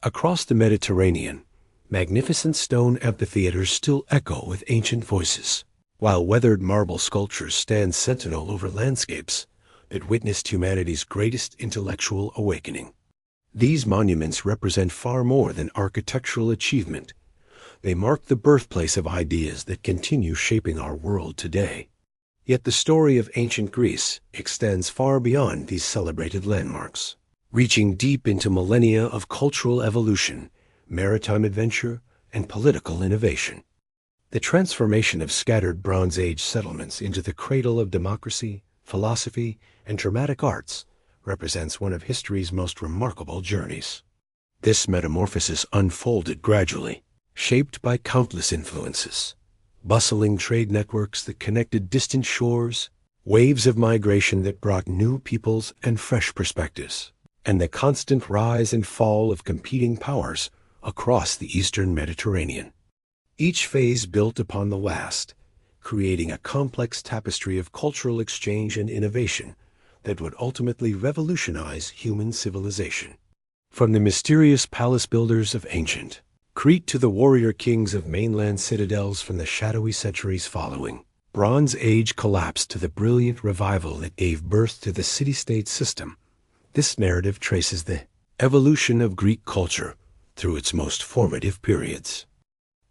Across the Mediterranean, magnificent stone amphitheaters still echo with ancient voices, while weathered marble sculptures stand sentinel over landscapes that witnessed humanity's greatest intellectual awakening. These monuments represent far more than architectural achievement. They mark the birthplace of ideas that continue shaping our world today. Yet the story of ancient Greece extends far beyond these celebrated landmarks, reaching deep into millennia of cultural evolution, maritime adventure, and political innovation. The transformation of scattered Bronze Age settlements into the cradle of democracy, philosophy, and dramatic arts represents one of history's most remarkable journeys. This metamorphosis unfolded gradually, shaped by countless influences: bustling trade networks that connected distant shores, waves of migration that brought new peoples and fresh perspectives, and the constant rise and fall of competing powers across the eastern Mediterranean. Each phase built upon the last, creating a complex tapestry of cultural exchange and innovation that would ultimately revolutionize human civilization. From the mysterious palace builders of ancient Crete to the warrior kings of mainland citadels from the shadowy centuries following, Bronze Age collapsed to the brilliant revival that gave birth to the city-state system. This narrative traces the evolution of Greek culture through its most formative periods.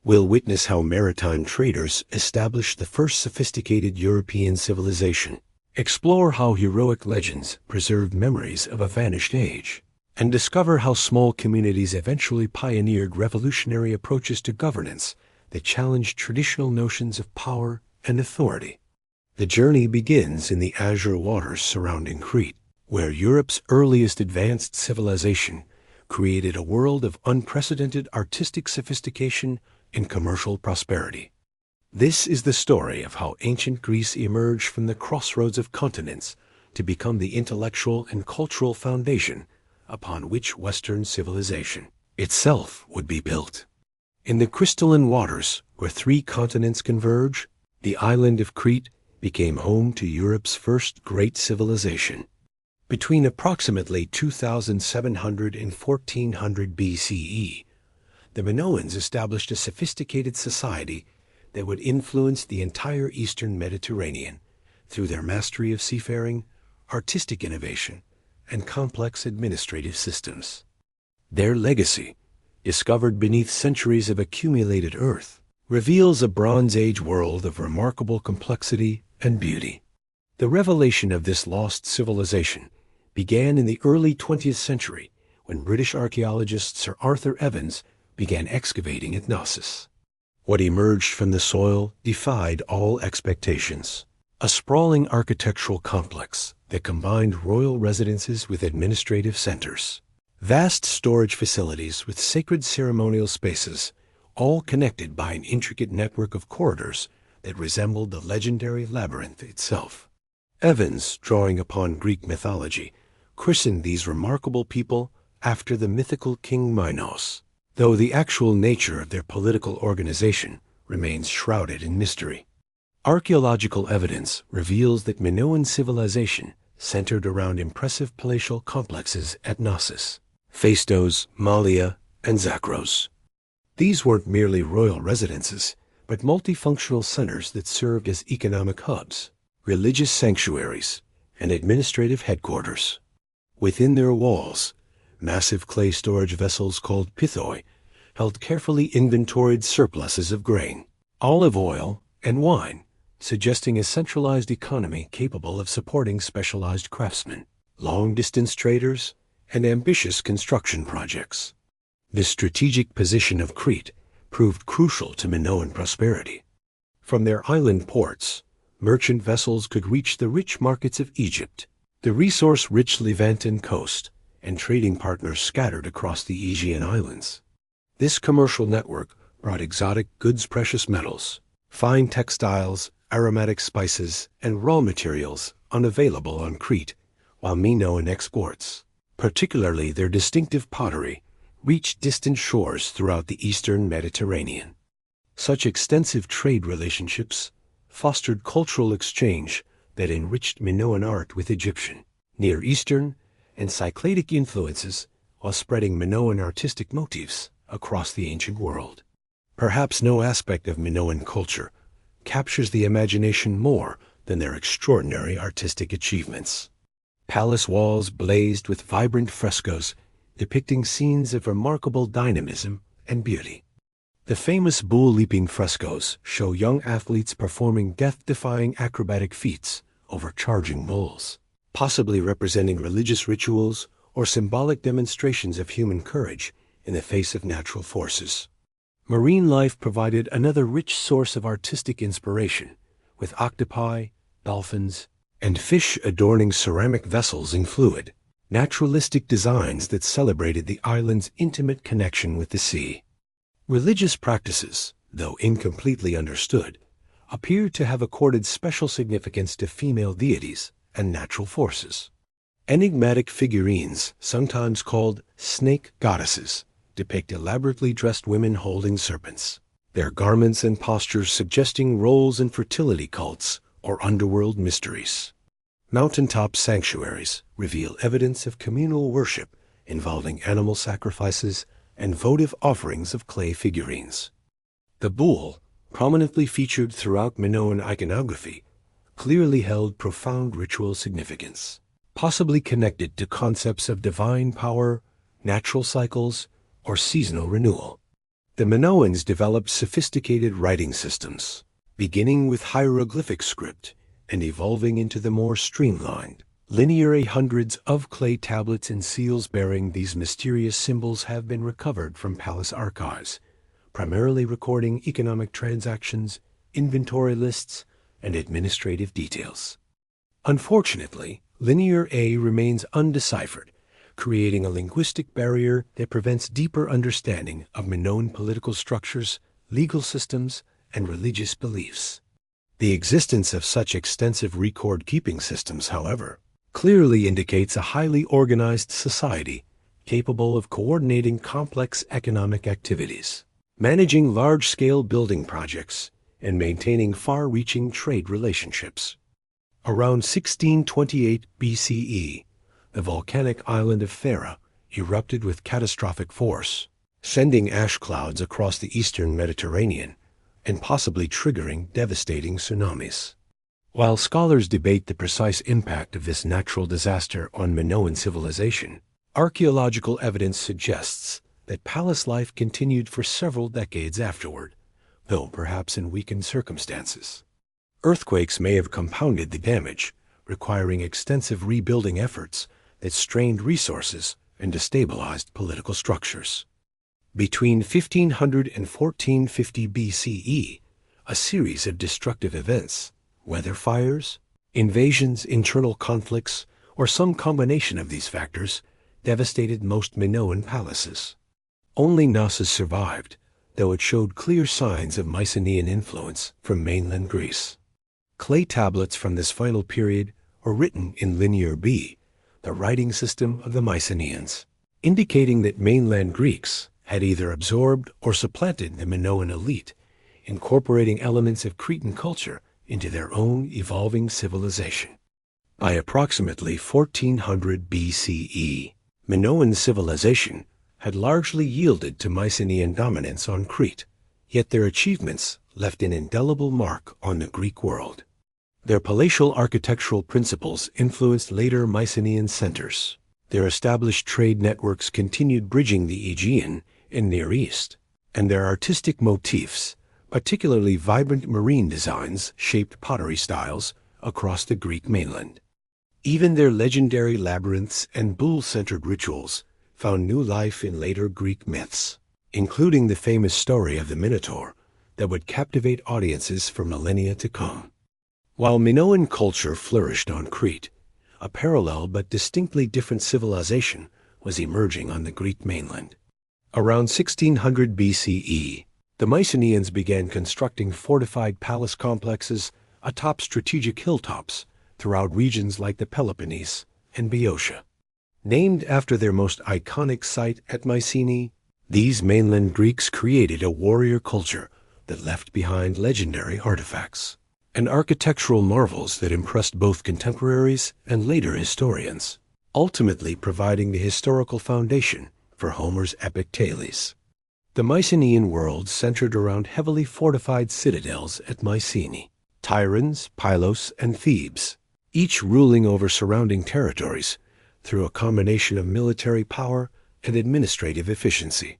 We'll witness how maritime traders established the first sophisticated European civilization, explore how heroic legends preserved memories of a vanished age, and discover how small communities eventually pioneered revolutionary approaches to governance that challenged traditional notions of power and authority. The journey begins in the azure waters surrounding Crete, where Europe's earliest advanced civilization created a world of unprecedented artistic sophistication and commercial prosperity. This is the story of how ancient Greece emerged from the crossroads of continents to become the intellectual and cultural foundation upon which Western civilization itself would be built. In the crystalline waters where three continents converge, the island of Crete became home to Europe's first great civilization. Between approximately 2700 and 1400 BCE, the Minoans established a sophisticated society that would influence the entire eastern Mediterranean through their mastery of seafaring, artistic innovation, and complex administrative systems. Their legacy, discovered beneath centuries of accumulated earth, reveals a Bronze Age world of remarkable complexity and beauty. The revelation of this lost civilization began in the early 20th century when British archaeologist Sir Arthur Evans began excavating at Knossos. What emerged from the soil defied all expectations: a sprawling architectural complex that combined royal residences with administrative centers, vast storage facilities with sacred ceremonial spaces, all connected by an intricate network of corridors that resembled the legendary labyrinth itself. Evans, drawing upon Greek mythology, christened these remarkable people after the mythical king Minos, though the actual nature of their political organization remains shrouded in mystery. Archaeological evidence reveals that Minoan civilization centered around impressive palatial complexes at Knossos, Phaistos, Mallia, and Zakros. These weren't merely royal residences, but multifunctional centers that served as economic hubs, religious sanctuaries, and administrative headquarters. Within their walls, massive clay storage vessels called pithoi held carefully inventoried surpluses of grain, olive oil, and wine, suggesting a centralized economy capable of supporting specialized craftsmen, long-distance traders, and ambitious construction projects. The strategic position of Crete proved crucial to Minoan prosperity. From their island ports, merchant vessels could reach the rich markets of Egypt, the resource-rich Levanten coast, and trading partners scattered across the Aegean islands. This commercial network brought exotic goods, precious metals, fine textiles, aromatic spices, and raw materials unavailable on Crete, while Minoan exports, particularly their distinctive pottery, reached distant shores throughout the eastern Mediterranean. Such extensive trade relationships fostered cultural exchange that enriched Minoan art with Egyptian, Near Eastern, and Cycladic influences while spreading Minoan artistic motifs across the ancient world. Perhaps no aspect of Minoan culture captures the imagination more than their extraordinary artistic achievements. Palace walls blazed with vibrant frescoes depicting scenes of remarkable dynamism and beauty. The famous bull-leaping frescoes show young athletes performing death-defying acrobatic feats over charging bulls, possibly representing religious rituals or symbolic demonstrations of human courage in the face of natural forces. Marine life provided another rich source of artistic inspiration, with octopi, dolphins, and fish adorning ceramic vessels in fluid, naturalistic designs that celebrated the island's intimate connection with the sea. Religious practices, though incompletely understood, appear to have accorded special significance to female deities and natural forces. Enigmatic figurines, sometimes called snake goddesses, depict elaborately dressed women holding serpents, their garments and postures suggesting roles in fertility cults or underworld mysteries. Mountaintop sanctuaries reveal evidence of communal worship involving animal sacrifices and votive offerings of clay figurines. The bull, prominently featured throughout Minoan iconography, clearly held profound ritual significance, possibly connected to concepts of divine power, natural cycles, or seasonal renewal. The Minoans developed sophisticated writing systems, beginning with hieroglyphic script and evolving into the more streamlined, linear hundreds of clay tablets and seals bearing these mysterious symbols have been recovered from palace archives, primarily recording economic transactions, inventory lists, and administrative details. Unfortunately, Linear A remains undeciphered, creating a linguistic barrier that prevents deeper understanding of Minoan political structures, legal systems, and religious beliefs. The existence of such extensive record-keeping systems, however, clearly indicates a highly organized society capable of coordinating complex economic activities, managing large-scale building projects, and maintaining far-reaching trade relationships. Around 1628 BCE, the volcanic island of Thera erupted with catastrophic force, sending ash clouds across the eastern Mediterranean and possibly triggering devastating tsunamis. While scholars debate the precise impact of this natural disaster on Minoan civilization, archaeological evidence suggests that palace life continued for several decades afterward, though perhaps in weakened circumstances. Earthquakes may have compounded the damage, requiring extensive rebuilding efforts that strained resources and destabilized political structures. Between 1500 and 1450 BCE, a series of destructive events, weather fires, invasions, internal conflicts, or some combination of these factors, devastated most Minoan palaces. Only Knossos survived, though it showed clear signs of Mycenaean influence from mainland Greece. Clay tablets from this final period were written in Linear B, the writing system of the Mycenaeans, indicating that mainland Greeks had either absorbed or supplanted the Minoan elite, incorporating elements of Cretan culture into their own evolving civilization. By approximately 1400 BCE, Minoan civilization had largely yielded to Mycenaean dominance on Crete, yet their achievements left an indelible mark on the Greek world. Their palatial architectural principles influenced later Mycenaean centers. Their established trade networks continued bridging the Aegean and Near East, and their artistic motifs, particularly vibrant marine designs, shaped pottery styles across the Greek mainland. Even their legendary labyrinths and bull-centered rituals found new life in later Greek myths, including the famous story of the Minotaur that would captivate audiences for millennia to come. While Minoan culture flourished on Crete, a parallel but distinctly different civilization was emerging on the Greek mainland. Around 1600 BCE, the Mycenaeans began constructing fortified palace complexes atop strategic hilltops throughout regions like the Peloponnese and Boeotia. Named after their most iconic site at Mycenae, these mainland Greeks created a warrior culture that left behind legendary artifacts and architectural marvels that impressed both contemporaries and later historians, ultimately providing the historical foundation for Homer's epic tales. The Mycenaean world centered around heavily fortified citadels at Mycenae, Tiryns, Pylos, and Thebes, each ruling over surrounding territories through a combination of military power and administrative efficiency.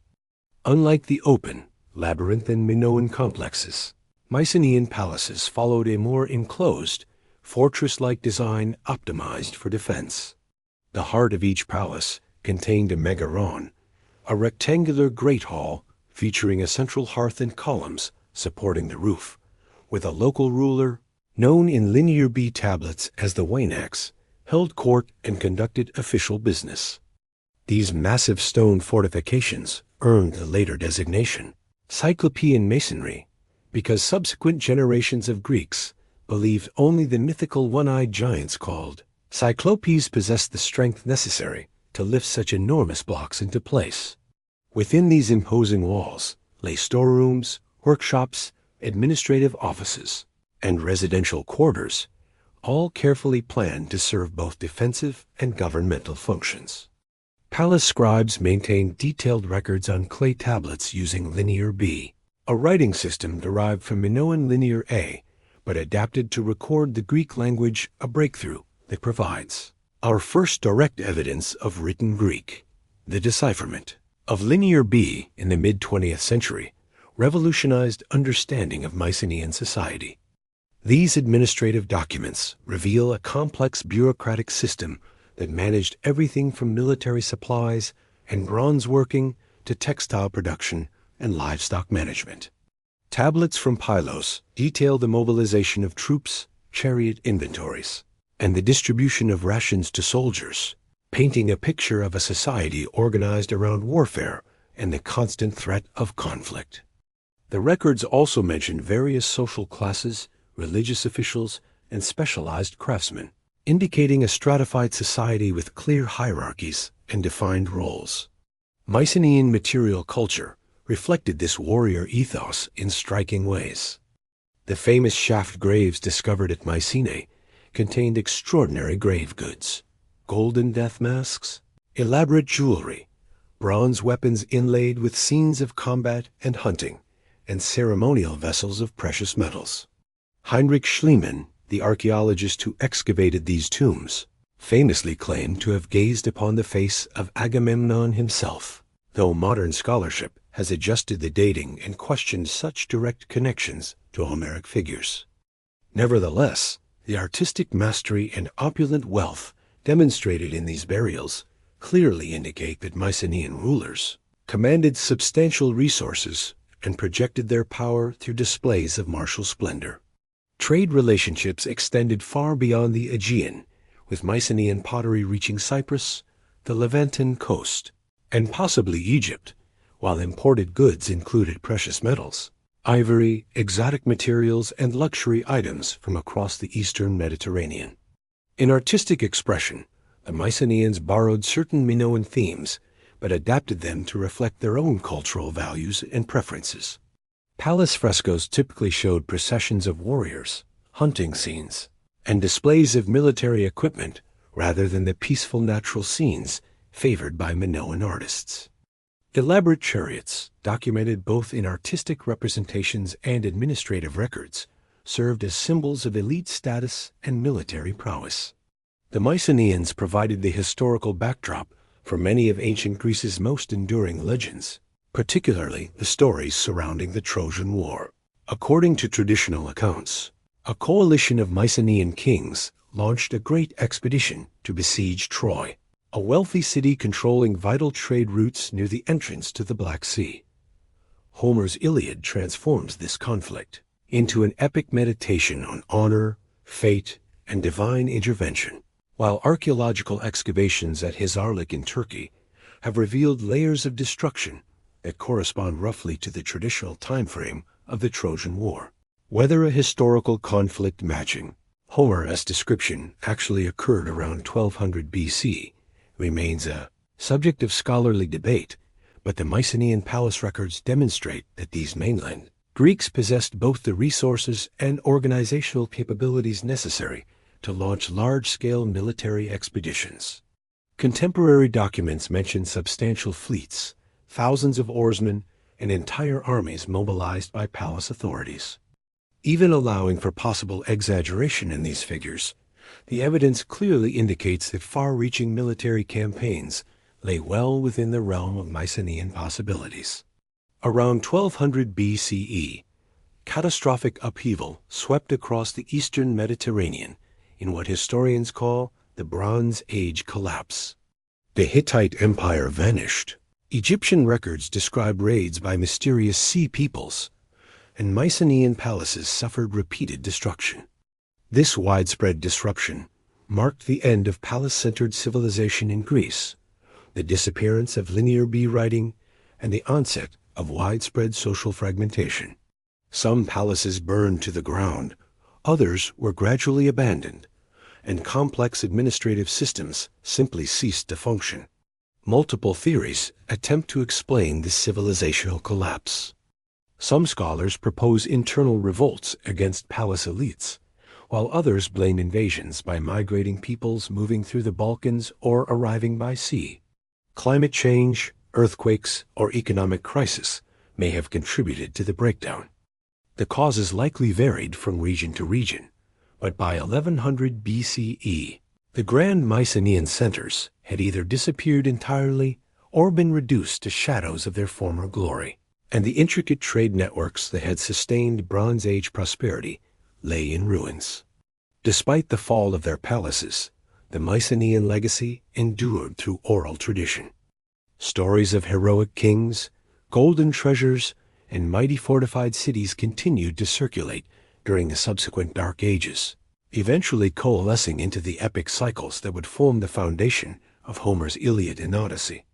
Unlike the open, labyrinthine Minoan complexes, Mycenaean palaces followed a more enclosed, fortress-like design optimized for defense. The heart of each palace contained a megaron, a rectangular great hall featuring a central hearth and columns supporting the roof, with a local ruler, known in Linear B tablets as the Wainax, held court and conducted official business. These massive stone fortifications earned the later designation, Cyclopean Masonry, because subsequent generations of Greeks believed only the mythical one-eyed giants called Cyclopes possessed the strength necessary to lift such enormous blocks into place. Within these imposing walls lay storerooms, workshops, administrative offices, and residential quarters, all carefully planned to serve both defensive and governmental functions. Palace scribes maintained detailed records on clay tablets using Linear B, a writing system derived from Minoan Linear A, but adapted to record the Greek language, a breakthrough that provides our first direct evidence of written Greek. The decipherment of Linear B in the mid-20th century revolutionized understanding of Mycenaean society. These administrative documents reveal a complex bureaucratic system that managed everything from military supplies and bronze working to textile production and livestock management. Tablets from Pylos detail the mobilization of troops, chariot inventories, and the distribution of rations to soldiers, painting a picture of a society organized around warfare and the constant threat of conflict. The records also mention various social classes, religious officials, and specialized craftsmen, indicating a stratified society with clear hierarchies and defined roles. Mycenaean material culture reflected this warrior ethos in striking ways. The famous shaft graves discovered at Mycenae contained extraordinary grave goods, golden death masks, elaborate jewelry, bronze weapons inlaid with scenes of combat and hunting, and ceremonial vessels of precious metals. Heinrich Schliemann, the archaeologist who excavated these tombs, famously claimed to have gazed upon the face of Agamemnon himself, though modern scholarship has adjusted the dating and questioned such direct connections to Homeric figures. Nevertheless, the artistic mastery and opulent wealth demonstrated in these burials clearly indicate that Mycenaean rulers commanded substantial resources and projected their power through displays of martial splendor. Trade relationships extended far beyond the Aegean, with Mycenaean pottery reaching Cyprus, the Levanten coast, and possibly Egypt, while imported goods included precious metals, ivory, exotic materials, and luxury items from across the eastern Mediterranean. In artistic expression, the Mycenaeans borrowed certain Minoan themes, but adapted them to reflect their own cultural values and preferences. Palace frescoes typically showed processions of warriors, hunting scenes, and displays of military equipment rather than the peaceful natural scenes favored by Minoan artists. Elaborate chariots, documented both in artistic representations and administrative records, served as symbols of elite status and military prowess. The Mycenaeans provided the historical backdrop for many of ancient Greece's most enduring legends, particularly the stories surrounding the Trojan War. According to traditional accounts, a coalition of Mycenaean kings launched a great expedition to besiege Troy, a wealthy city controlling vital trade routes near the entrance to the Black Sea. Homer's Iliad transforms this conflict into an epic meditation on honor, fate, and divine intervention, while archaeological excavations at Hizarlik in Turkey have revealed layers of destruction that correspond roughly to the traditional time frame of the Trojan War. Whether a historical conflict matching Homer's description actually occurred around 1200 BC remains a subject of scholarly debate, but the Mycenaean palace records demonstrate that these mainland Greeks possessed both the resources and organizational capabilities necessary to launch large-scale military expeditions. Contemporary documents mention substantial fleets, thousands of oarsmen, and entire armies mobilized by palace authorities. Even allowing for possible exaggeration in these figures, the evidence clearly indicates that far-reaching military campaigns lay well within the realm of Mycenaean possibilities. Around 1200 BCE, catastrophic upheaval swept across the eastern Mediterranean in what historians call the Bronze Age collapse. The Hittite Empire vanished. Egyptian records describe raids by mysterious sea peoples, and Mycenaean palaces suffered repeated destruction. This widespread disruption marked the end of palace-centered civilization in Greece, the disappearance of linear B writing, and the onset of widespread social fragmentation. Some palaces burned to the ground, others were gradually abandoned, and complex administrative systems simply ceased to function. Multiple theories attempt to explain this civilizational collapse. Some scholars propose internal revolts against palace elites, while others blame invasions by migrating peoples moving through the Balkans or arriving by sea. Climate change, earthquakes, or economic crisis may have contributed to the breakdown. The causes likely varied from region to region, but by 1100 BCE, the grand Mycenaean centers had either disappeared entirely or been reduced to shadows of their former glory, and the intricate trade networks that had sustained Bronze Age prosperity lay in ruins. Despite the fall of their palaces, the Mycenaean legacy endured through oral tradition. Stories of heroic kings, golden treasures, and mighty fortified cities continued to circulate during the subsequent Dark Ages, eventually coalescing into the epic cycles that would form the foundation of Homer's Iliad and Odyssey.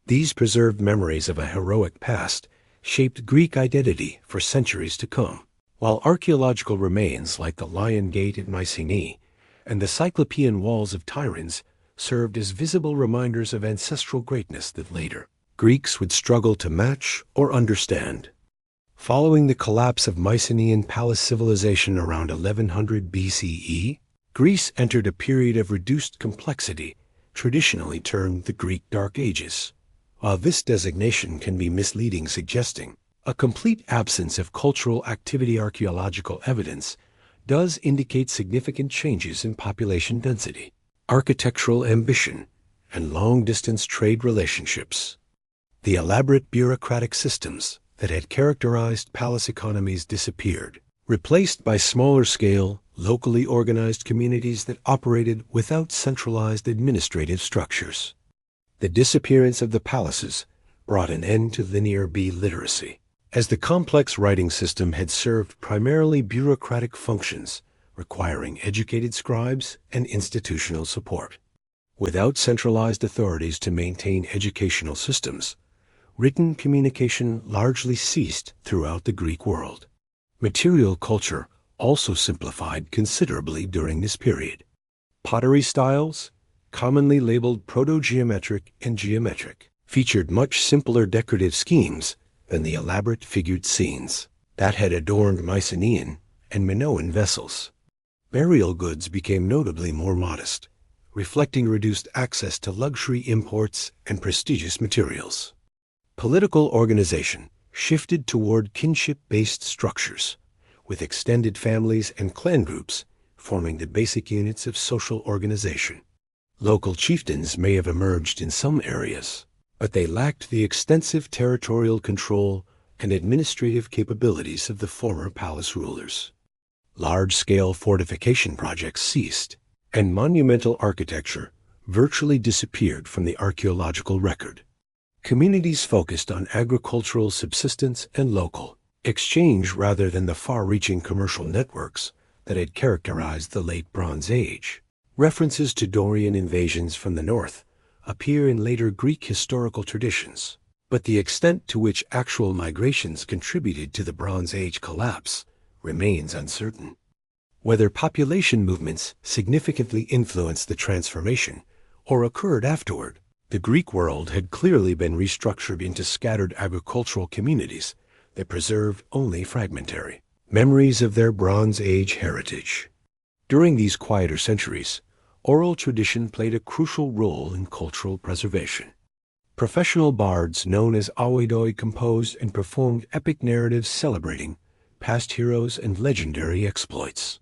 These preserved memories of a heroic past shaped Greek identity for centuries to come, while archaeological remains like the Lion Gate at Mycenae and the Cyclopean walls of Tiryns served as visible reminders of ancestral greatness that later Greeks would struggle to match or understand. Following the collapse of Mycenaean palace civilization around 1100 BCE, Greece entered a period of reduced complexity, traditionally termed the Greek Dark Ages. While this designation can be misleading, suggesting a complete absence of cultural activity, archaeological evidence does indicate significant changes in population density, architectural ambition, and long-distance trade relationships. The elaborate bureaucratic systems that had characterized palace economies disappeared, replaced by smaller-scale, locally organized communities that operated without centralized administrative structures. The disappearance of the palaces brought an end to linear B literacy, as the complex writing system had served primarily bureaucratic functions requiring educated scribes and institutional support. Without centralized authorities to maintain educational systems, written communication largely ceased throughout the Greek world. Material culture also simplified considerably during this period. Pottery styles, commonly labeled proto-geometric and geometric, featured much simpler decorative schemes than the elaborate figured scenes that had adorned Mycenaean and Minoan vessels. Burial goods became notably more modest, reflecting reduced access to luxury imports and prestigious materials. Political organization shifted toward kinship-based structures, with extended families and clan groups forming the basic units of social organization. Local chieftains may have emerged in some areas, but they lacked the extensive territorial control and administrative capabilities of the former palace rulers. Large-scale fortification projects ceased, and monumental architecture virtually disappeared from the archaeological record. Communities focused on agricultural subsistence and local exchange rather than the far-reaching commercial networks that had characterized the late Bronze Age. References to Dorian invasions from the north appear in later Greek historical traditions, but the extent to which actual migrations contributed to the Bronze Age collapse remains uncertain. Whether population movements significantly influenced the transformation or occurred afterward, the Greek world had clearly been restructured into scattered agricultural communities that preserved only fragmentary memories of their Bronze Age heritage. During these quieter centuries, oral tradition played a crucial role in cultural preservation. Professional bards known as aoidoi composed and performed epic narratives celebrating past heroes and legendary exploits.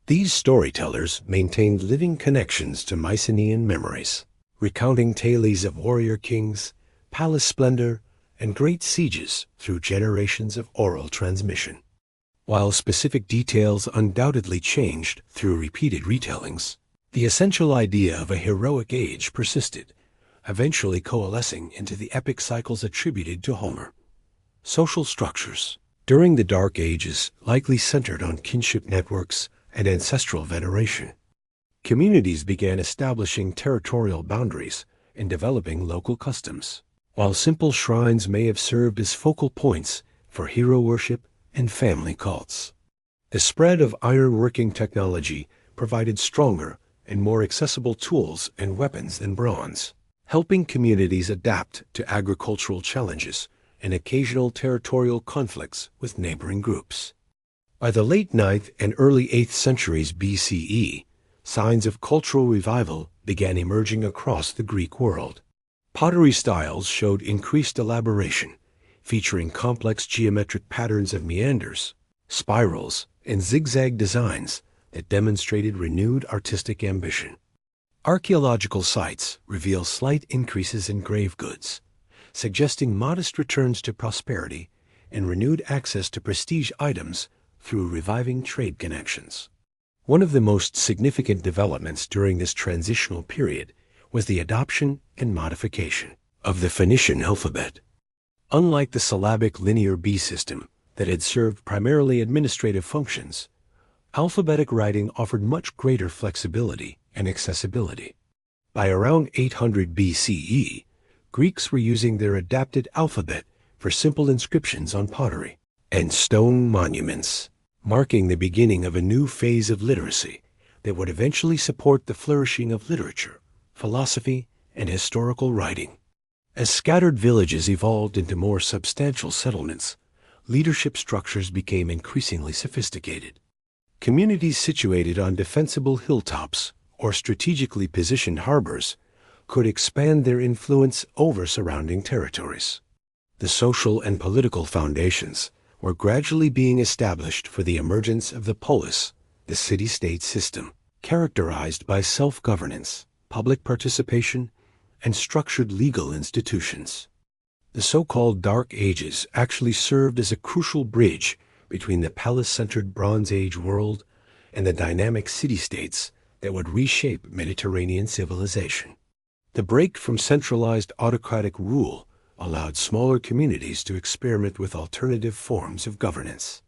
These storytellers maintained living connections to Mycenaean memories, recounting tales of warrior kings, palace splendor, and great sieges through generations of oral transmission. While specific details undoubtedly changed through repeated retellings, the essential idea of a heroic age persisted, eventually coalescing into the epic cycles attributed to Homer. Social structures during the Dark Ages likely centered on kinship networks and ancestral veneration. Communities began establishing territorial boundaries and developing local customs, while simple shrines may have served as focal points for hero worship and family cults. The spread of ironworking technology provided stronger and more accessible tools and weapons than bronze, helping communities adapt to agricultural challenges and occasional territorial conflicts with neighboring groups. By the late 9th and early 8th centuries BCE, signs of cultural revival began emerging across the Greek world. Pottery styles showed increased elaboration, featuring complex geometric patterns of meanders, spirals, and zigzag designs that demonstrated renewed artistic ambition. Archaeological sites reveal slight increases in grave goods, suggesting modest returns to prosperity and renewed access to prestige items through reviving trade connections. One of the most significant developments during this transitional period was the adoption and modification of the Phoenician alphabet. Unlike the syllabic linear B system that had served primarily administrative functions, alphabetic writing offered much greater flexibility and accessibility. By around 800 BCE, Greeks were using their adapted alphabet for simple inscriptions on pottery and stone monuments, marking the beginning of a new phase of literacy that would eventually support the flourishing of literature, philosophy, and historical writing. As scattered villages evolved into more substantial settlements, leadership structures became increasingly sophisticated. Communities situated on defensible hilltops or strategically positioned harbors could expand their influence over surrounding territories. The social and political foundations were gradually being established for the emergence of the polis, the city-state system, characterized by self-governance, public participation, and structured legal institutions. The so-called Dark Ages actually served as a crucial bridge between the palace-centered Bronze Age world and the dynamic city-states that would reshape Mediterranean civilization. The break from centralized autocratic rule allowed smaller communities to experiment with alternative forms of governance.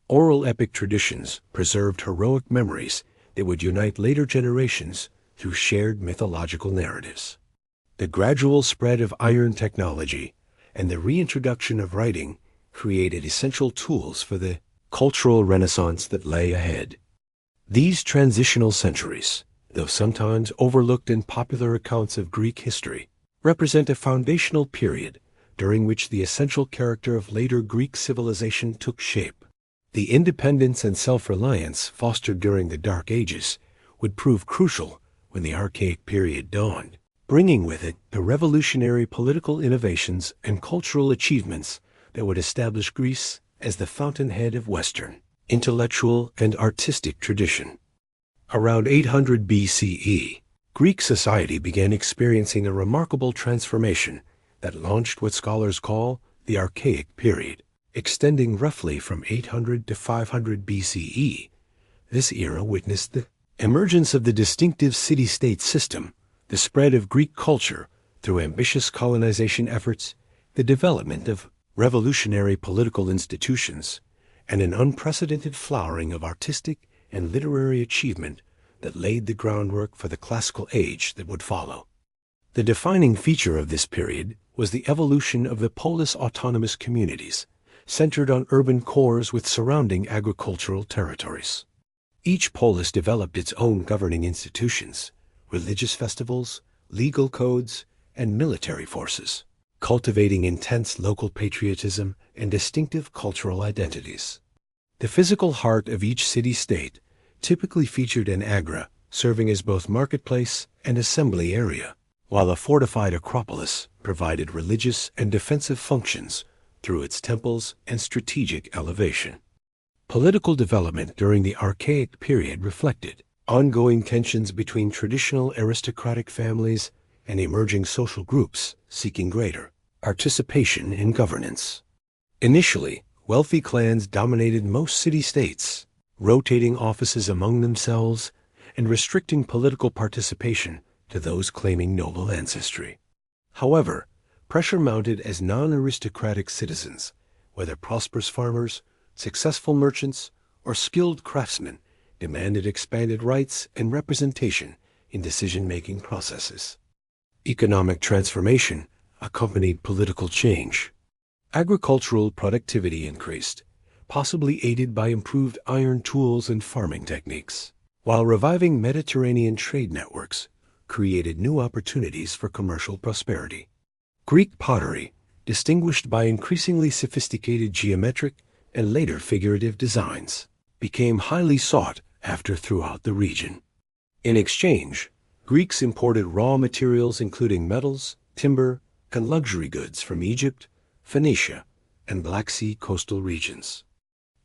Oral epic traditions preserved heroic memories that would unite later generations through shared mythological narratives. The gradual spread of iron technology and the reintroduction of writing created essential tools for the cultural renaissance that lay ahead. These transitional centuries, though sometimes overlooked in popular accounts of Greek history, represent a foundational period during which the essential character of later Greek civilization took shape. The independence and self-reliance fostered during the Dark Ages would prove crucial when the Archaic period dawned, bringing with it the revolutionary political innovations and cultural achievements that would establish Greece as the fountainhead of Western intellectual and artistic tradition. Around 800 BCE, Greek society began experiencing a remarkable transformation that launched what scholars call the Archaic period, extending roughly from 800 to 500 BCE. This era witnessed the emergence of the distinctive city-state system, the spread of Greek culture through ambitious colonization efforts, the development of revolutionary political institutions, and an unprecedented flowering of artistic and literary achievement that laid the groundwork for the classical age that would follow. The defining feature of this period was the evolution of the polis autonomous communities, centered on urban cores with surrounding agricultural territories. Each polis developed its own governing institutions, religious festivals, legal codes, and military forces, cultivating intense local patriotism and distinctive cultural identities. The physical heart of each city-state typically featured an agora, serving as both marketplace and assembly area, while a fortified Acropolis provided religious and defensive functions through its temples and strategic elevation. Political development during the Archaic period reflected ongoing tensions between traditional aristocratic families and emerging social groups seeking greater participation in governance. Initially, wealthy clans dominated most city-states, rotating offices among themselves and restricting political participation to those claiming noble ancestry. However, pressure mounted as non-aristocratic citizens, whether prosperous farmers, successful merchants, or skilled craftsmen, demanded expanded rights and representation in decision-making processes. Economic transformation accompanied political change. Agricultural productivity increased, possibly aided by improved iron tools and farming techniques, while reviving Mediterranean trade networks created new opportunities for commercial prosperity. Greek pottery, distinguished by increasingly sophisticated geometric and later figurative designs, became highly sought after throughout the region. In exchange, Greeks imported raw materials including metals, timber, and luxury goods from Egypt, Phoenicia, and Black Sea coastal regions.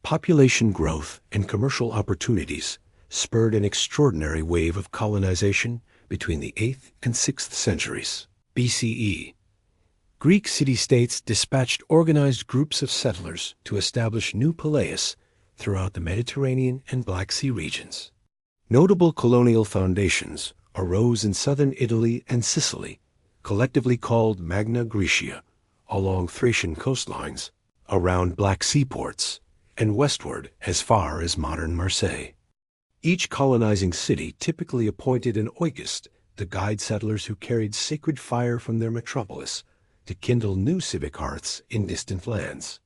Population growth and commercial opportunities spurred an extraordinary wave of colonization between the 8th and 6th centuries BCE. Greek city-states dispatched organized groups of settlers to establish new palaeas throughout the Mediterranean and Black Sea regions. Notable colonial foundations arose in southern Italy and Sicily, collectively called Magna Graecia, along Thracian coastlines, around Black Sea ports, and westward as far as modern Marseille. Each colonizing city typically appointed an oikist to guide settlers who carried sacred fire from their metropolis to kindle new civic hearths in distant lands.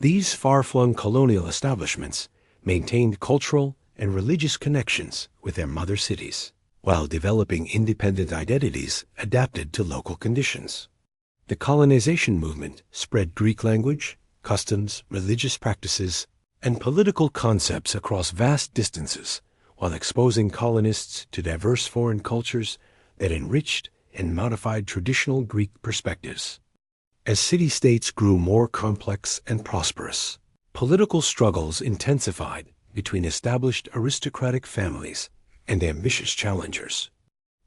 These far-flung colonial establishments maintained cultural and religious connections with their mother cities, while developing independent identities adapted to local conditions. The colonization movement spread Greek language, customs, religious practices, and political concepts across vast distances, while exposing colonists to diverse foreign cultures that enriched and modified traditional Greek perspectives. As city-states grew more complex and prosperous, political struggles intensified between established aristocratic families and ambitious challengers.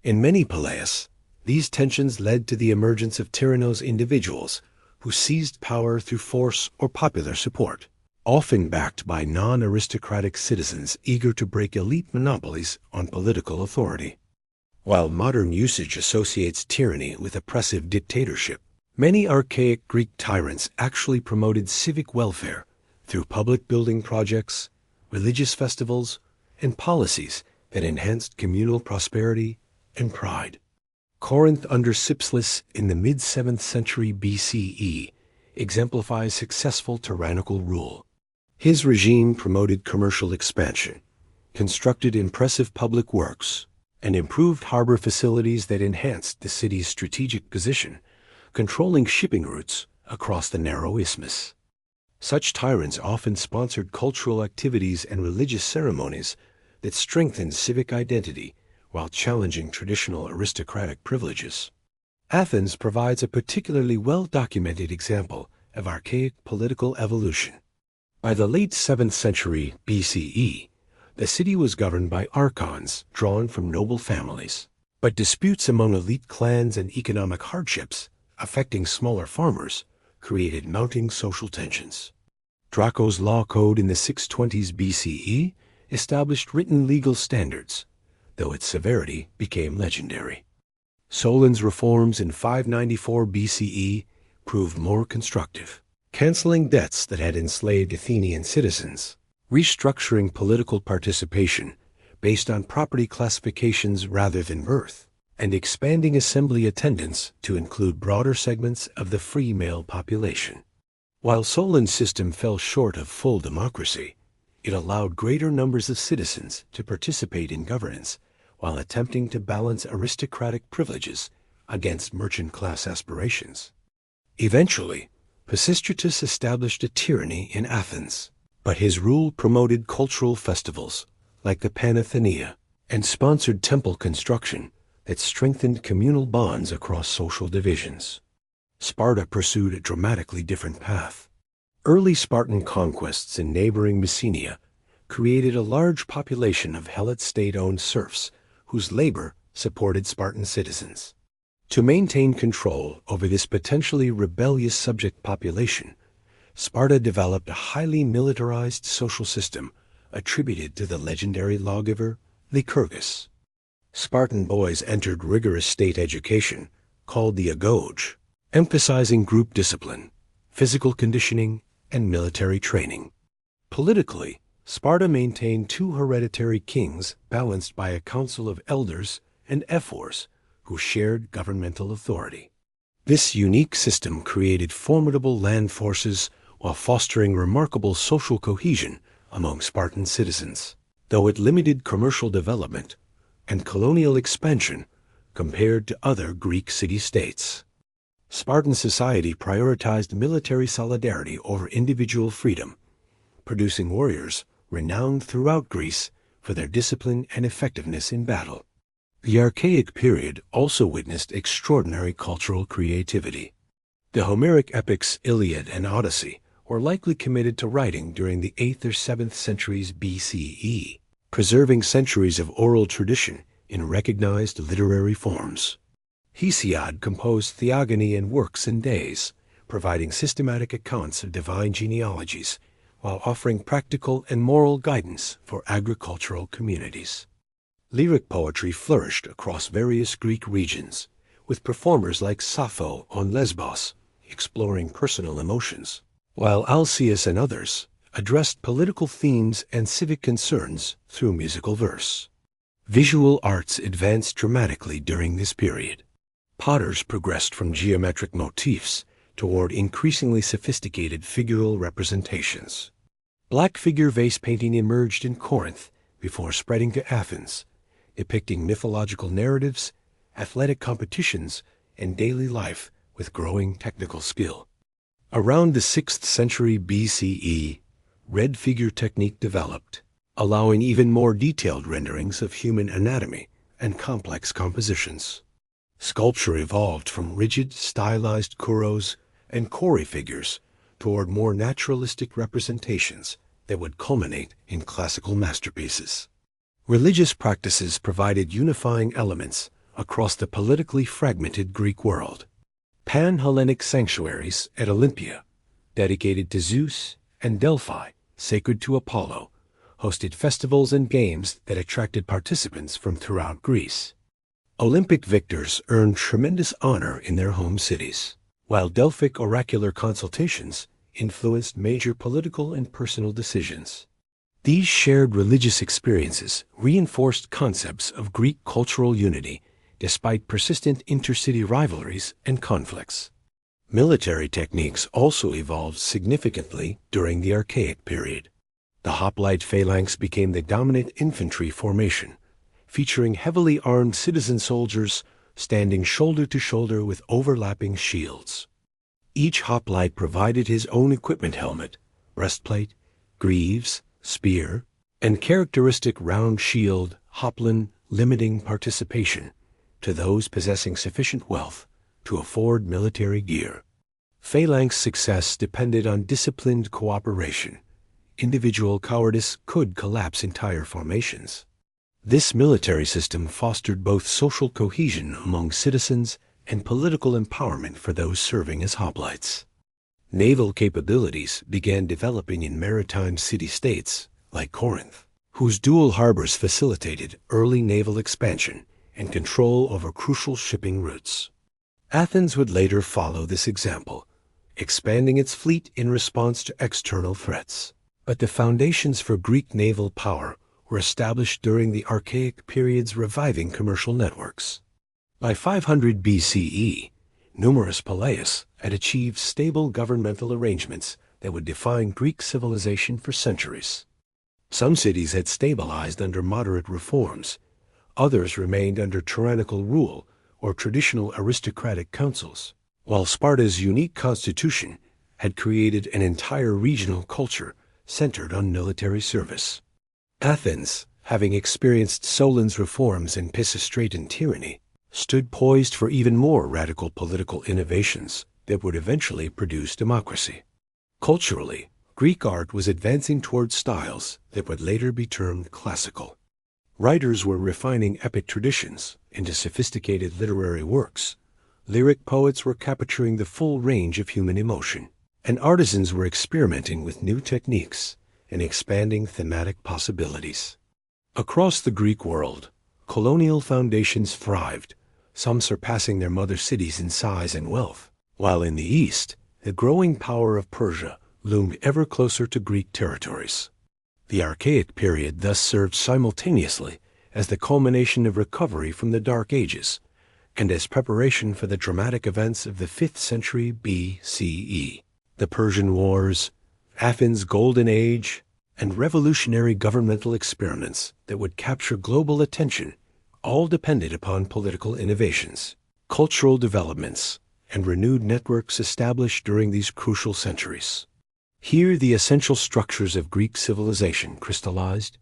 In many palaeas, these tensions led to the emergence of tyrannous individuals who seized power through force or popular support, often backed by non-aristocratic citizens eager to break elite monopolies on political authority. While modern usage associates tyranny with oppressive dictatorship, many archaic Greek tyrants actually promoted civic welfare through public building projects, religious festivals, and policies that enhanced communal prosperity and pride. Corinth under Cypselus in the mid-7th century BCE exemplifies successful tyrannical rule. His regime promoted commercial expansion, constructed impressive public works, and improved harbor facilities that enhanced the city's strategic position, controlling shipping routes across the narrow isthmus. Such tyrants often sponsored cultural activities and religious ceremonies that strengthened civic identity while challenging traditional aristocratic privileges. Athens provides a particularly well-documented example of archaic political evolution. By the late 7th century BCE, the city was governed by archons drawn from noble families, but disputes among elite clans and economic hardships affecting smaller farmers created mounting social tensions. Draco's law code in the 620s BCE established written legal standards, though its severity became legendary. Solon's reforms in 594 BCE proved more constructive, canceling debts that had enslaved Athenian citizens, restructuring political participation based on property classifications rather than birth, and expanding assembly attendance to include broader segments of the free male population. While Solon's system fell short of full democracy, it allowed greater numbers of citizens to participate in governance while attempting to balance aristocratic privileges against merchant class aspirations. Eventually, Pisistratus established a tyranny in Athens, but his rule promoted cultural festivals like the Panathenaea, and sponsored temple construction that strengthened communal bonds across social divisions. Sparta pursued a dramatically different path. Early Spartan conquests in neighboring Messenia created a large population of Helot state-owned serfs whose labor supported Spartan citizens. To maintain control over this potentially rebellious subject population, Sparta developed a highly militarized social system attributed to the legendary lawgiver Lycurgus. Spartan boys entered rigorous state education, called the agoge, emphasizing group discipline, physical conditioning, and military training. Politically, Sparta maintained two hereditary kings balanced by a council of elders and ephors who shared governmental authority. This unique system created formidable land forces while fostering remarkable social cohesion among Spartan citizens, though it limited commercial development and colonial expansion compared to other Greek city-states. Spartan society prioritized military solidarity over individual freedom, producing warriors renowned throughout Greece for their discipline and effectiveness in battle. The Archaic period also witnessed extraordinary cultural creativity. The Homeric epics Iliad and Odyssey were likely committed to writing during the 8th or 7th centuries BCE, preserving centuries of oral tradition in recognized literary forms. Hesiod composed theogony and works and days, providing systematic accounts of divine genealogies, while offering practical and moral guidance for agricultural communities. Lyric poetry flourished across various Greek regions, with performers like Sappho on Lesbos exploring personal emotions, while Alcaeus and others addressed political themes and civic concerns through musical verse. Visual arts advanced dramatically during this period. Potters progressed from geometric motifs toward increasingly sophisticated figural representations. Black figure vase painting emerged in Corinth before spreading to Athens, depicting mythological narratives, athletic competitions, and daily life with growing technical skill. Around the 6th century BCE, red figure technique developed, allowing even more detailed renderings of human anatomy and complex compositions. Sculpture evolved from rigid, stylized kuros and kori figures toward more naturalistic representations that would culminate in classical masterpieces. Religious practices provided unifying elements across the politically fragmented Greek world. Pan-Hellenic sanctuaries at Olympia, dedicated to Zeus, and Delphi, sacred to Apollo, hosted festivals and games that attracted participants from throughout Greece. Olympic victors earned tremendous honor in their home cities, while Delphic oracular consultations influenced major political and personal decisions. These shared religious experiences reinforced concepts of Greek cultural unity despite persistent intercity rivalries and conflicts. Military techniques also evolved significantly during the Archaic period. The hoplite phalanx became the dominant infantry formation, featuring heavily armed citizen soldiers standing shoulder to shoulder with overlapping shields. Each hoplite provided his own equipment helmet, breastplate, greaves, spear, and characteristic round shield hoplon, limiting participation to those possessing sufficient wealth to afford military gear. Phalanx success depended on disciplined cooperation. Individual cowardice could collapse entire formations. This military system fostered both social cohesion among citizens and political empowerment for those serving as hoplites. Naval capabilities began developing in maritime city-states like Corinth, whose dual harbors facilitated early naval expansion and control over crucial shipping routes. Athens would later follow this example, expanding its fleet in response to external threats. But the foundations for Greek naval power were established during the Archaic period's reviving commercial networks. By 500 BCE, numerous poleis had achieved stable governmental arrangements that would define Greek civilization for centuries. Some cities had stabilized under moderate reforms. Others remained under tyrannical rule or traditional aristocratic councils, while Sparta's unique constitution had created an entire regional culture centered on military service. Athens, having experienced Solon's reforms and Pisistraton tyranny, stood poised for even more radical political innovations that would eventually produce democracy. Culturally, Greek art was advancing toward styles that would later be termed classical. Writers were refining epic traditions into sophisticated literary works. Lyric poets were capturing the full range of human emotion, and artisans were experimenting with new techniques and expanding thematic possibilities. Across the Greek world, colonial foundations thrived, some surpassing their mother cities in size and wealth, while in the east, the growing power of Persia loomed ever closer to Greek territories. The Archaic period thus served simultaneously as the culmination of recovery from the Dark Ages and as preparation for the dramatic events of the 5th century BCE. The Persian Wars, Athens' Golden Age, and revolutionary governmental experiments that would capture global attention all depended upon political innovations, cultural developments, and renewed networks established during these crucial centuries. Here the essential structures of Greek civilization crystallized: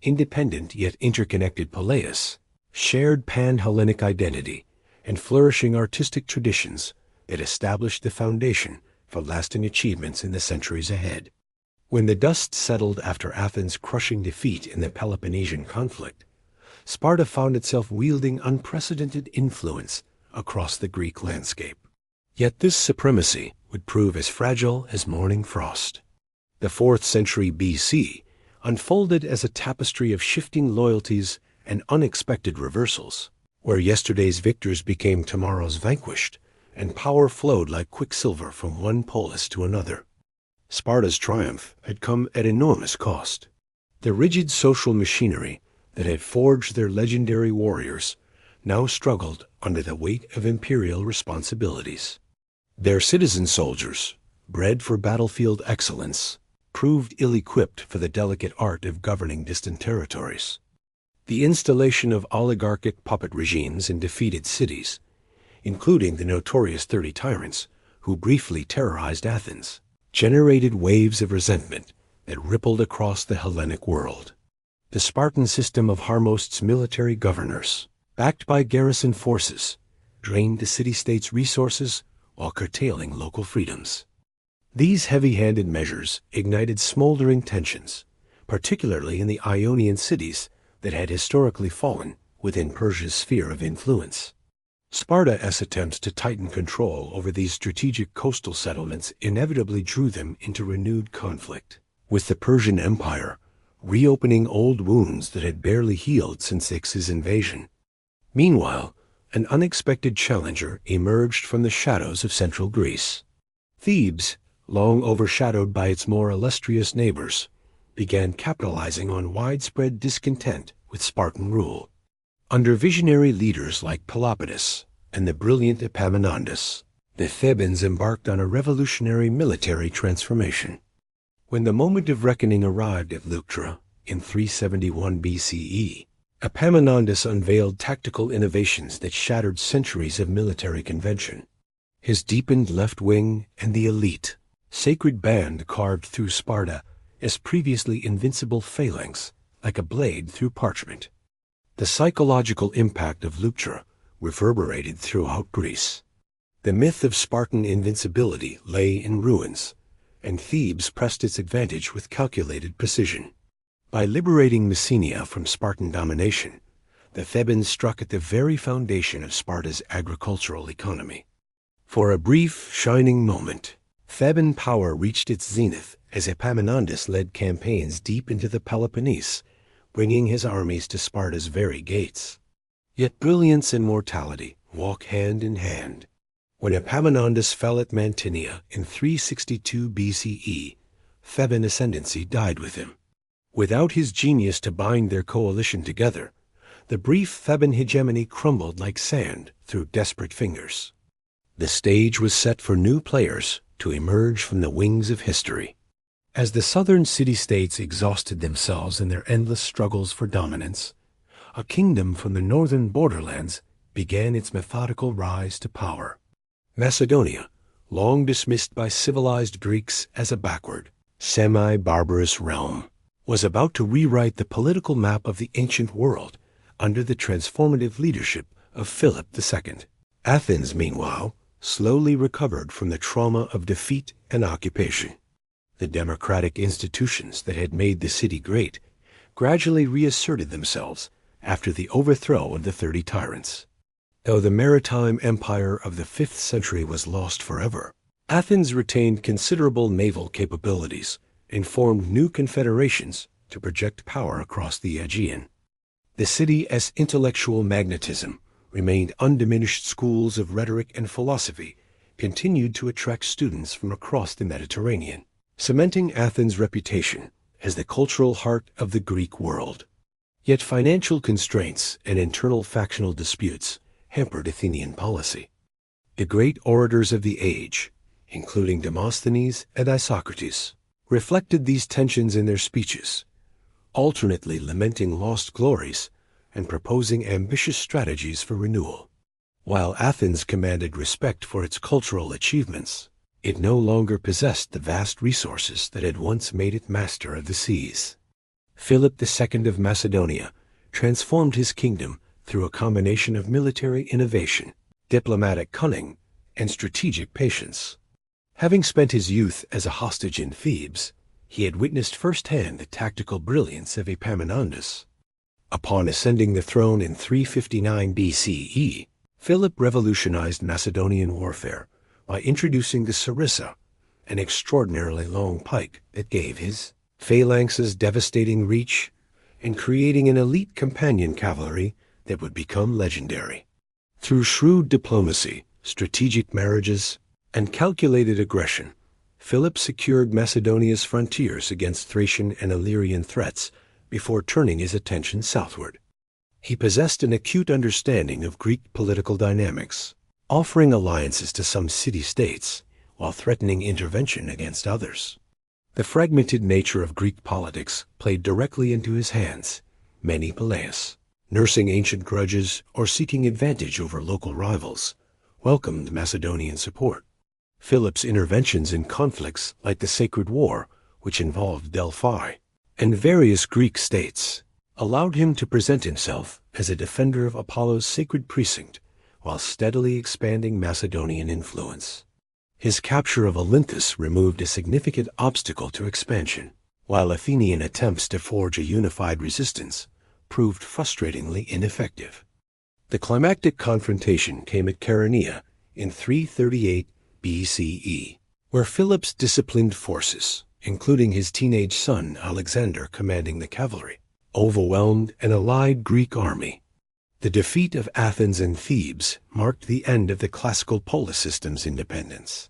independent yet interconnected poleis, shared pan-Hellenic identity, and flourishing artistic traditions that established the foundation for lasting achievements in the centuries ahead. When the dust settled after Athens' crushing defeat in the Peloponnesian conflict, Sparta found itself wielding unprecedented influence across the Greek landscape. Yet this supremacy would prove as fragile as morning frost. The 4th century BC unfolded as a tapestry of shifting loyalties and unexpected reversals, where yesterday's victors became tomorrow's vanquished, and power flowed like quicksilver from one polis to another. Sparta's triumph had come at enormous cost. The rigid social machinery that had forged their legendary warriors now struggled under the weight of imperial responsibilities. Their citizen soldiers, bred for battlefield excellence, proved ill-equipped for the delicate art of governing distant territories. The installation of oligarchic puppet regimes in defeated cities, including the notorious 30 Tyrants, who briefly terrorized Athens, generated waves of resentment that rippled across the Hellenic world. The Spartan system of Harmost's military governors, backed by garrison forces, drained the city-state's resources while curtailing local freedoms. These heavy-handed measures ignited smoldering tensions, particularly in the Ionian cities that had historically fallen within Persia's sphere of influence. Sparta's attempts to tighten control over these strategic coastal settlements inevitably drew them into renewed conflict, with the Persian Empire reopening old wounds that had barely healed since X's invasion. Meanwhile, an unexpected challenger emerged from the shadows of central Greece. Thebes, long overshadowed by its more illustrious neighbors, began capitalizing on widespread discontent with Spartan rule. Under visionary leaders like Peloponnesus and the brilliant Epaminondas, the Thebans embarked on a revolutionary military transformation. When the moment of reckoning arrived at Leuctra in 371 BCE, Epaminondas unveiled tactical innovations that shattered centuries of military convention. His deepened left wing and the elite, sacred band carved through Sparta as previously invincible phalanx, like a blade through parchment. The psychological impact of Leuctra reverberated throughout Greece. The myth of Spartan invincibility lay in ruins, and Thebes pressed its advantage with calculated precision. By liberating Messenia from Spartan domination, the Thebans struck at the very foundation of Sparta's agricultural economy. For a brief, shining moment, Theban power reached its zenith as Epaminondas led campaigns deep into the Peloponnese, bringing his armies to Sparta's very gates. Yet brilliance and mortality walk hand in hand. When Epaminondas fell at Mantinea in 362 BCE, Theban ascendancy died with him. Without his genius to bind their coalition together, the brief Theban hegemony crumbled like sand through desperate fingers. The stage was set for new players to emerge from the wings of history. As the southern city-states exhausted themselves in their endless struggles for dominance, a kingdom from the northern borderlands began its methodical rise to power. Macedonia, long dismissed by civilized Greeks as a backward, semi-barbarous realm, was about to rewrite the political map of the ancient world under the transformative leadership of Philip II. Athens, meanwhile, slowly recovered from the trauma of defeat and occupation. The democratic institutions that had made the city great gradually reasserted themselves after the overthrow of the 30 tyrants. Though the maritime empire of the 5th century was lost forever, Athens retained considerable naval capabilities and formed new confederations to project power across the Aegean. The city's intellectual magnetism remained undiminished. Schools of rhetoric and philosophy continued to attract students from across the Mediterranean, cementing Athens' reputation as the cultural heart of the Greek world. Yet financial constraints and internal factional disputes hampered Athenian policy. The great orators of the age, including Demosthenes and Isocrates, reflected these tensions in their speeches, alternately lamenting lost glories and proposing ambitious strategies for renewal. While Athens commanded respect for its cultural achievements, it no longer possessed the vast resources that had once made it master of the seas. Philip II of Macedonia transformed his kingdom through a combination of military innovation, diplomatic cunning, and strategic patience. Having spent his youth as a hostage in Thebes, he had witnessed firsthand the tactical brilliance of Epaminondas. Upon ascending the throne in 359 BCE, Philip revolutionized Macedonian warfare by introducing the sarissa, an extraordinarily long pike that gave his phalanxes devastating reach, and creating an elite companion cavalry that would become legendary. Through shrewd diplomacy, strategic marriages, and calculated aggression, Philip secured Macedonia's frontiers against Thracian and Illyrian threats before turning his attention southward. He possessed an acute understanding of Greek political dynamics, offering alliances to some city-states while threatening intervention against others. The fragmented nature of Greek politics played directly into his hands. Many Peleus, nursing ancient grudges or seeking advantage over local rivals, welcomed Macedonian support. Philip's interventions in conflicts like the Sacred War, which involved Delphi, and various Greek states, allowed him to present himself as a defender of Apollo's sacred precinct while steadily expanding Macedonian influence. His capture of Olynthus removed a significant obstacle to expansion, while Athenian attempts to forge a unified resistance proved frustratingly ineffective. The climactic confrontation came at Chaeronea in 338 BCE, where Philip's disciplined forces, including his teenage son Alexander commanding the cavalry, overwhelmed an allied Greek army. The defeat of Athens and Thebes marked the end of the classical polis system's independence.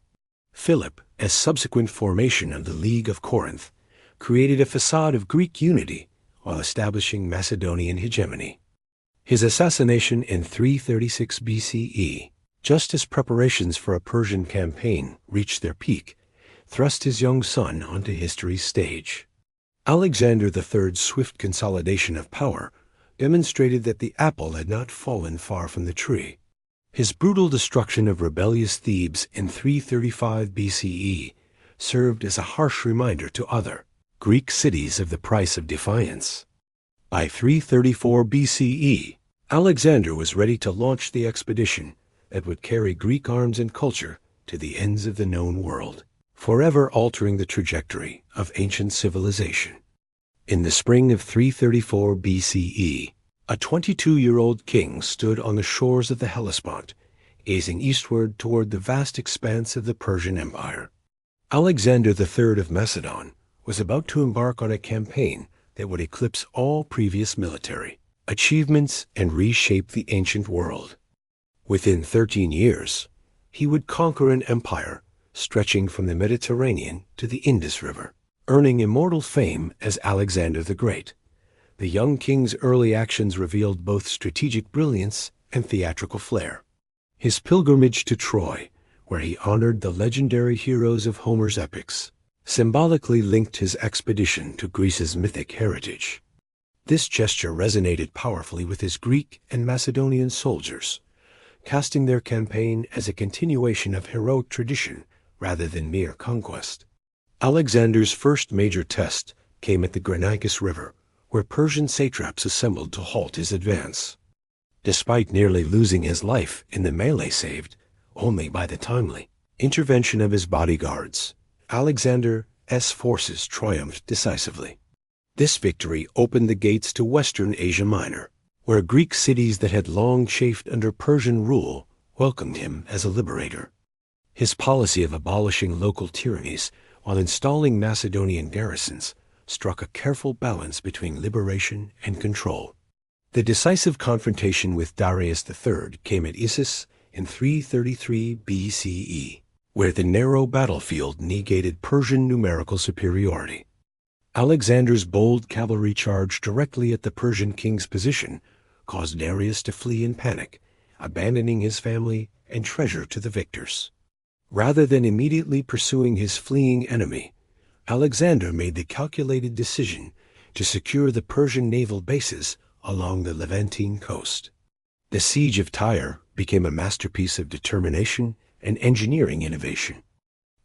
Philip, as subsequent formation of the League of Corinth, created a facade of Greek unity while establishing Macedonian hegemony. His assassination in 336 BCE, just as preparations for a Persian campaign reached their peak, thrust his young son onto history's stage. Alexander III's swift consolidation of power demonstrated that the apple had not fallen far from the tree. His brutal destruction of rebellious Thebes in 335 BCE served as a harsh reminder to other Greek cities of the price of defiance. By 334 BCE, Alexander was ready to launch the expedition that would carry Greek arms and culture to the ends of the known world, forever altering the trajectory of ancient civilization. In the spring of 334 BCE, a 22-year-old king stood on the shores of the Hellespont, gazing eastward toward the vast expanse of the Persian Empire. Alexander III of Macedon was about to embark on a campaign that would eclipse all previous military achievements and reshape the ancient world. Within 13 years, he would conquer an empire stretching from the Mediterranean to the Indus River, earning immortal fame as Alexander the Great. The young king's early actions revealed both strategic brilliance and theatrical flair. His pilgrimage to Troy, where he honored the legendary heroes of Homer's epics, symbolically linked his expedition to Greece's mythic heritage. This gesture resonated powerfully with his Greek and Macedonian soldiers, casting their campaign as a continuation of heroic tradition rather than mere conquest. Alexander's first major test came at the Granicus River, where Persian satraps assembled to halt his advance. Despite nearly losing his life in the melee saved only by the timely intervention of his bodyguards, Alexander's forces triumphed decisively. This victory opened the gates to western Asia Minor, where Greek cities that had long chafed under Persian rule welcomed him as a liberator. His policy of abolishing local tyrannies while installing Macedonian garrisons struck a careful balance between liberation and control. The decisive confrontation with Darius III came at Issus in 333 BCE, where the narrow battlefield negated Persian numerical superiority. Alexander's bold cavalry charge directly at the Persian king's position caused Darius to flee in panic, abandoning his family and treasure to the victors. Rather than immediately pursuing his fleeing enemy, Alexander made the calculated decision to secure the Persian naval bases along the Levantine coast. The siege of Tyre became a masterpiece of determination and engineering innovation.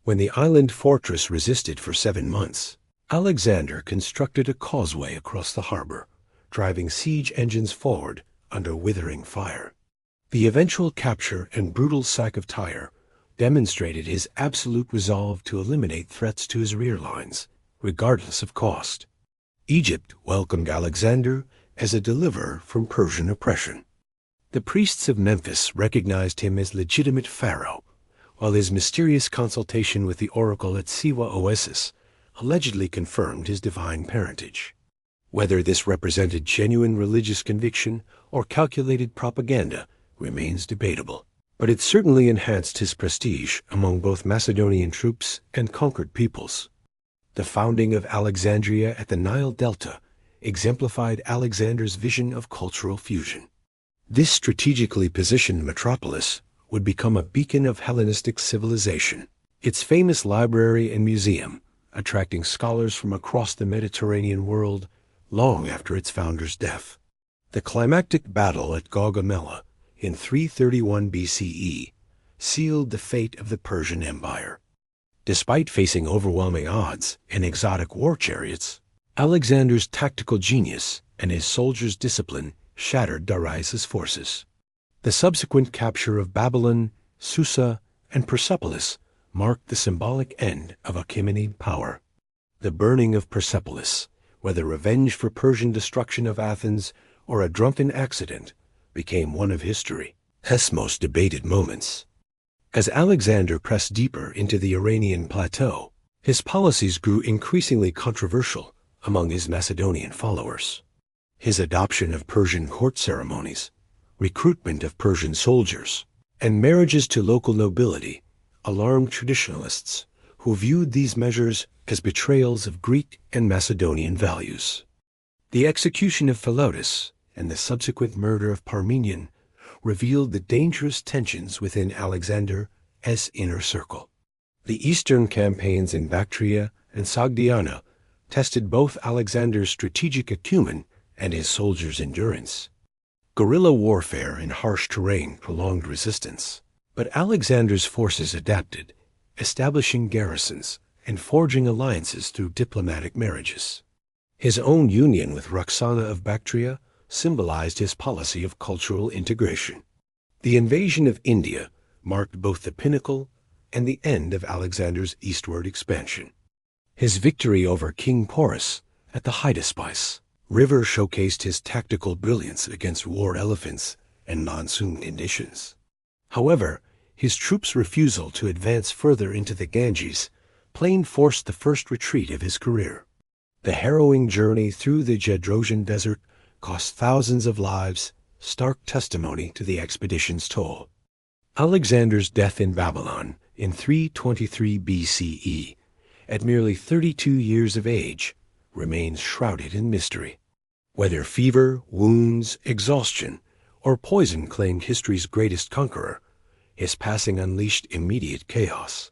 When the island fortress resisted for 7 months, Alexander constructed a causeway across the harbor, driving siege engines forward under withering fire. The eventual capture and brutal sack of Tyre demonstrated his absolute resolve to eliminate threats to his rear lines, regardless of cost. Egypt welcomed Alexander as a deliverer from Persian oppression. The priests of Memphis recognized him as legitimate pharaoh, while his mysterious consultation with the oracle at Siwa Oasis allegedly confirmed his divine parentage. Whether this represented genuine religious conviction or calculated propaganda remains debatable, but it certainly enhanced his prestige among both Macedonian troops and conquered peoples. The founding of Alexandria at the Nile Delta exemplified Alexander's vision of cultural fusion. This strategically positioned metropolis would become a beacon of Hellenistic civilization, its famous library and museum attracting scholars from across the Mediterranean world long after its founder's death. The climactic battle at Gaugamela in 331 BCE sealed the fate of the Persian Empire. Despite facing overwhelming odds and exotic war chariots, Alexander's tactical genius and his soldiers' discipline shattered Darius's forces. The subsequent capture of Babylon, Susa, and Persepolis marked the symbolic end of Achaemenid power. The burning of Persepolis, whether revenge for Persian destruction of Athens or a drunken accident, became one of history's most debated moments. As Alexander pressed deeper into the Iranian plateau, his policies grew increasingly controversial among his Macedonian followers. His adoption of Persian court ceremonies, recruitment of Persian soldiers, and marriages to local nobility alarmed traditionalists who viewed these measures as betrayals of Greek and Macedonian values. The execution of Philotas and the subsequent murder of Parmenion revealed the dangerous tensions within Alexander's inner circle. The eastern campaigns in Bactria and Sogdiana tested both Alexander's strategic acumen and his soldiers' endurance. Guerrilla warfare in harsh terrain prolonged resistance, but Alexander's forces adapted, establishing garrisons and forging alliances through diplomatic marriages. His own union with Roxana of Bactria symbolized his policy of cultural integration. The invasion of India marked both the pinnacle and the end of Alexander's eastward expansion. His victory over King Porus at the Hydaspes River showcased his tactical brilliance against war elephants and monsoon conditions. However, his troops' refusal to advance further into the Ganges plain forced the first retreat of his career. The harrowing journey through the Gedrosian desert cost thousands of lives, stark testimony to the expedition's toll. Alexander's death in Babylon in 323 BCE, at merely 32 years of age, remains shrouded in mystery. Whether fever, wounds, exhaustion, or poison claimed history's greatest conqueror, his passing unleashed immediate chaos.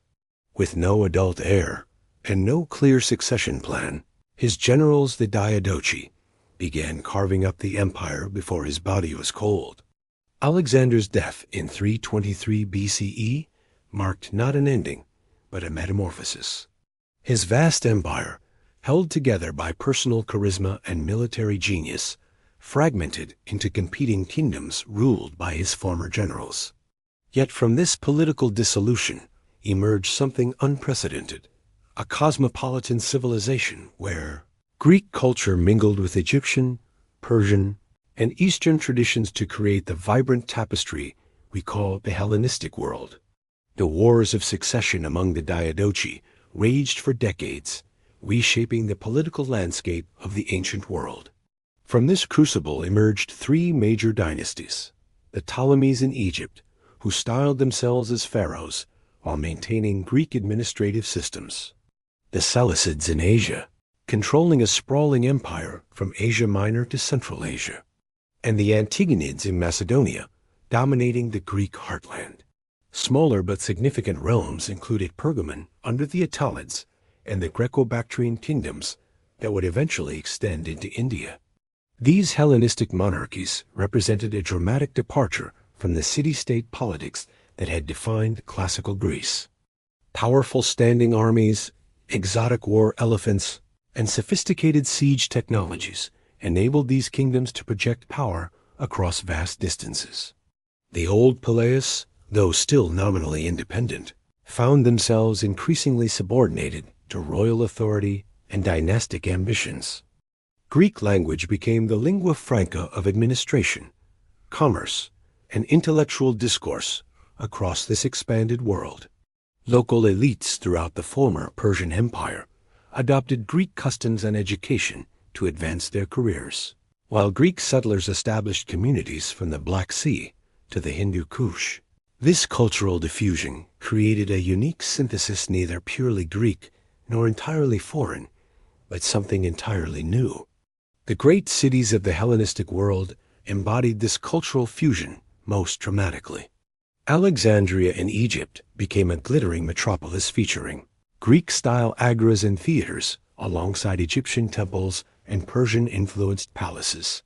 With no adult heir and no clear succession plan, his generals, the Diadochi, began carving up the empire before his body was cold. Alexander's death in 323 BCE marked not an ending, but a metamorphosis. His vast empire, held together by personal charisma and military genius, fragmented into competing kingdoms ruled by his former generals. Yet from this political dissolution emerged something unprecedented, a cosmopolitan civilization where Greek culture mingled with Egyptian, Persian, and Eastern traditions to create the vibrant tapestry we call the Hellenistic world. The wars of succession among the Diadochi raged for decades, reshaping the political landscape of the ancient world. From this crucible emerged three major dynasties: the Ptolemies in Egypt, who styled themselves as pharaohs while maintaining Greek administrative systems; the Seleucids in Asia, controlling a sprawling empire from Asia Minor to Central Asia; and the Antigonids in Macedonia, dominating the Greek heartland. Smaller but significant realms included Pergamon under the Attalids and the Greco-Bactrian kingdoms that would eventually extend into India. These Hellenistic monarchies represented a dramatic departure from the city-state politics that had defined classical Greece. Powerful standing armies, exotic war elephants, and sophisticated siege technologies enabled these kingdoms to project power across vast distances. The old Peleus, though still nominally independent, found themselves increasingly subordinated to royal authority and dynastic ambitions. Greek language became the lingua franca of administration, commerce, and intellectual discourse across this expanded world. Local elites throughout the former Persian Empire adopted Greek customs and education to advance their careers, while Greek settlers established communities from the Black Sea to the Hindu Kush. This cultural diffusion created a unique synthesis neither purely Greek nor entirely foreign, but something entirely new. The great cities of the Hellenistic world embodied this cultural fusion most dramatically. Alexandria in Egypt became a glittering metropolis featuring Greek-style agoras and theaters alongside Egyptian temples and Persian-influenced palaces.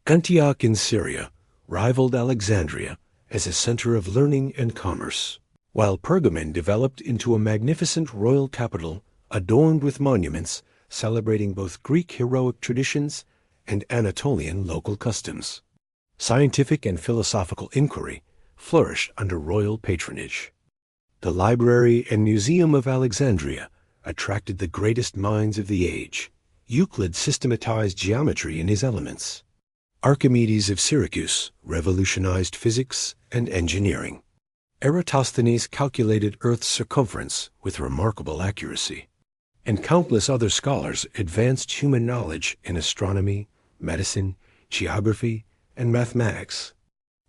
Antioch in Syria rivaled Alexandria as a center of learning and commerce, while Pergamon developed into a magnificent royal capital adorned with monuments celebrating both Greek heroic traditions and Anatolian local customs. Scientific and philosophical inquiry flourished under royal patronage. The Library and Museum of Alexandria attracted the greatest minds of the age. Euclid systematized geometry in his Elements. Archimedes of Syracuse revolutionized physics and engineering. Eratosthenes calculated Earth's circumference with remarkable accuracy. And countless other scholars advanced human knowledge in astronomy, medicine, geography, and mathematics.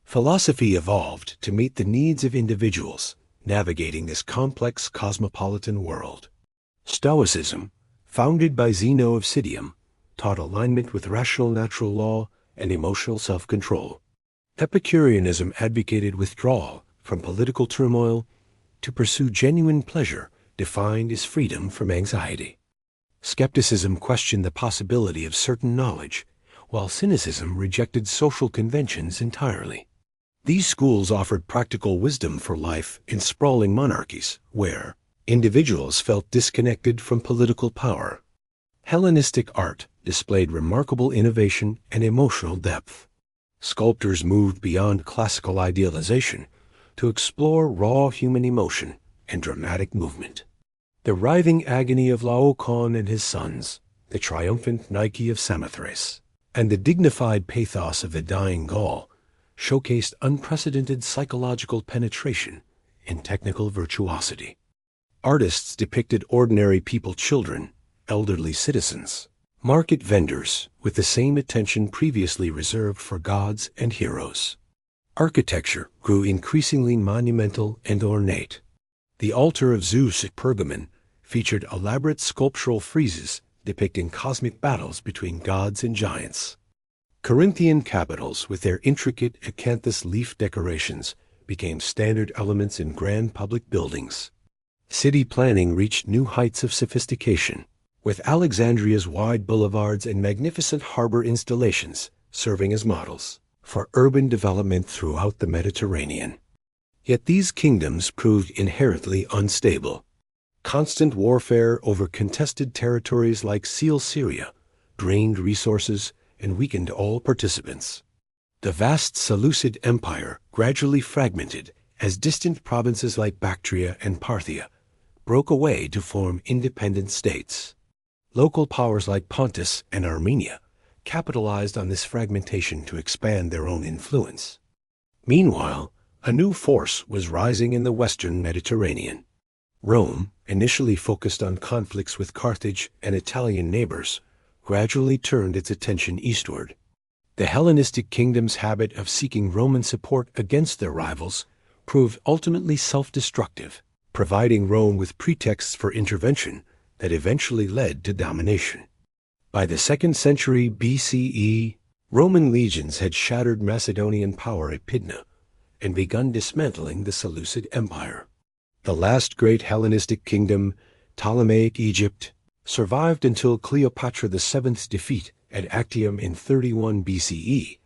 Philosophy evolved to meet the needs of individuals navigating this complex cosmopolitan world. Stoicism, founded by Zeno of Citium, taught alignment with rational natural law and emotional self-control. Epicureanism advocated withdrawal from political turmoil to pursue genuine pleasure defined as freedom from anxiety. Skepticism questioned the possibility of certain knowledge, while cynicism rejected social conventions entirely. These schools offered practical wisdom for life in sprawling monarchies, where individuals felt disconnected from political power. Hellenistic art displayed remarkable innovation and emotional depth. Sculptors moved beyond classical idealization to explore raw human emotion and dramatic movement. The writhing agony of Laocoon and his sons, the triumphant Nike of Samothrace, and the dignified pathos of the dying Gaul showcased unprecedented psychological penetration and technical virtuosity. Artists depicted ordinary people, children, elderly citizens, market vendors with the same attention previously reserved for gods and heroes. Architecture grew increasingly monumental and ornate. The altar of Zeus at Pergamon featured elaborate sculptural friezes depicting cosmic battles between gods and giants. Corinthian capitals with their intricate acanthus leaf decorations became standard elements in grand public buildings. City planning reached new heights of sophistication, with Alexandria's wide boulevards and magnificent harbor installations serving as models for urban development throughout the Mediterranean. Yet these kingdoms proved inherently unstable. Constant warfare over contested territories like Syria drained resources and weakened all participants. The vast Seleucid Empire gradually fragmented as distant provinces like Bactria and Parthia broke away to form independent states. Local powers like Pontus and Armenia capitalized on this fragmentation to expand their own influence. Meanwhile, a new force was rising in the western Mediterranean. Rome, initially focused on conflicts with Carthage and Italian neighbors, gradually turned its attention eastward. The Hellenistic kingdom's habit of seeking Roman support against their rivals proved ultimately self-destructive, providing Rome with pretexts for intervention that eventually led to domination. By the 2nd century BCE, Roman legions had shattered Macedonian power at Pydna and begun dismantling the Seleucid Empire. The last great Hellenistic kingdom, Ptolemaic Egypt, survived until Cleopatra VII's defeat at Actium in 31 BCE.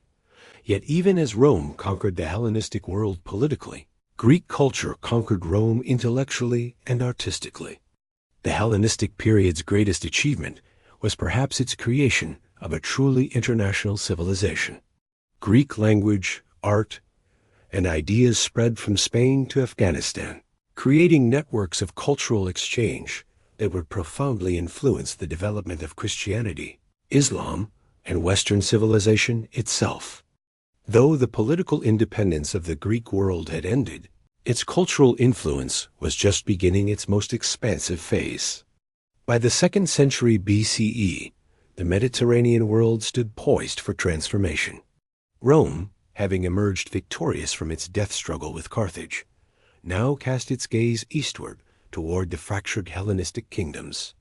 Yet even as Rome conquered the Hellenistic world politically, Greek culture conquered Rome intellectually and artistically. The Hellenistic period's greatest achievement was perhaps its creation of a truly international civilization. Greek language, art, and ideas spread from Spain to Afghanistan, creating networks of cultural exchange that would profoundly influence the development of Christianity, Islam, and Western civilization itself. Though the political independence of the Greek world had ended, its cultural influence was just beginning its most expansive phase. By the 2nd century BCE, the Mediterranean world stood poised for transformation. Rome, having emerged victorious from its death struggle with Carthage, now cast its gaze eastward toward the fractured Hellenistic kingdoms.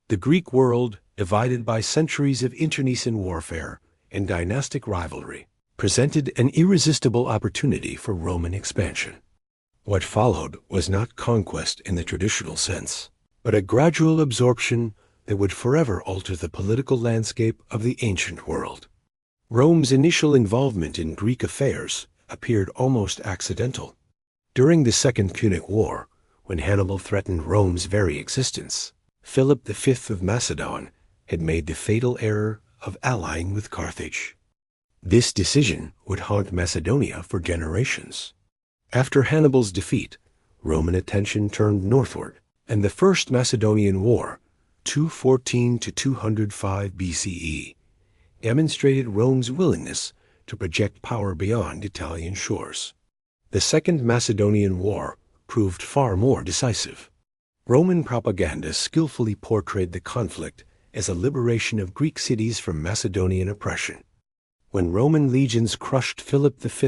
The Greek world, divided by centuries of internecine warfare and dynastic rivalry, presented an irresistible opportunity for Roman expansion. What followed was not conquest in the traditional sense, but a gradual absorption that would forever alter the political landscape of the ancient world. Rome's initial involvement in Greek affairs appeared almost accidental. During the Second Punic War, when Hannibal threatened Rome's very existence, Philip V of Macedon had made the fatal error of allying with Carthage. This decision would haunt Macedonia for generations. After Hannibal's defeat, Roman attention turned northward, and the First Macedonian War, 214 to 205 BCE, demonstrated Rome's willingness to project power beyond Italian shores. The Second Macedonian War proved far more decisive. Roman propaganda skillfully portrayed the conflict as a liberation of Greek cities from Macedonian oppression. When Roman legions crushed Philip V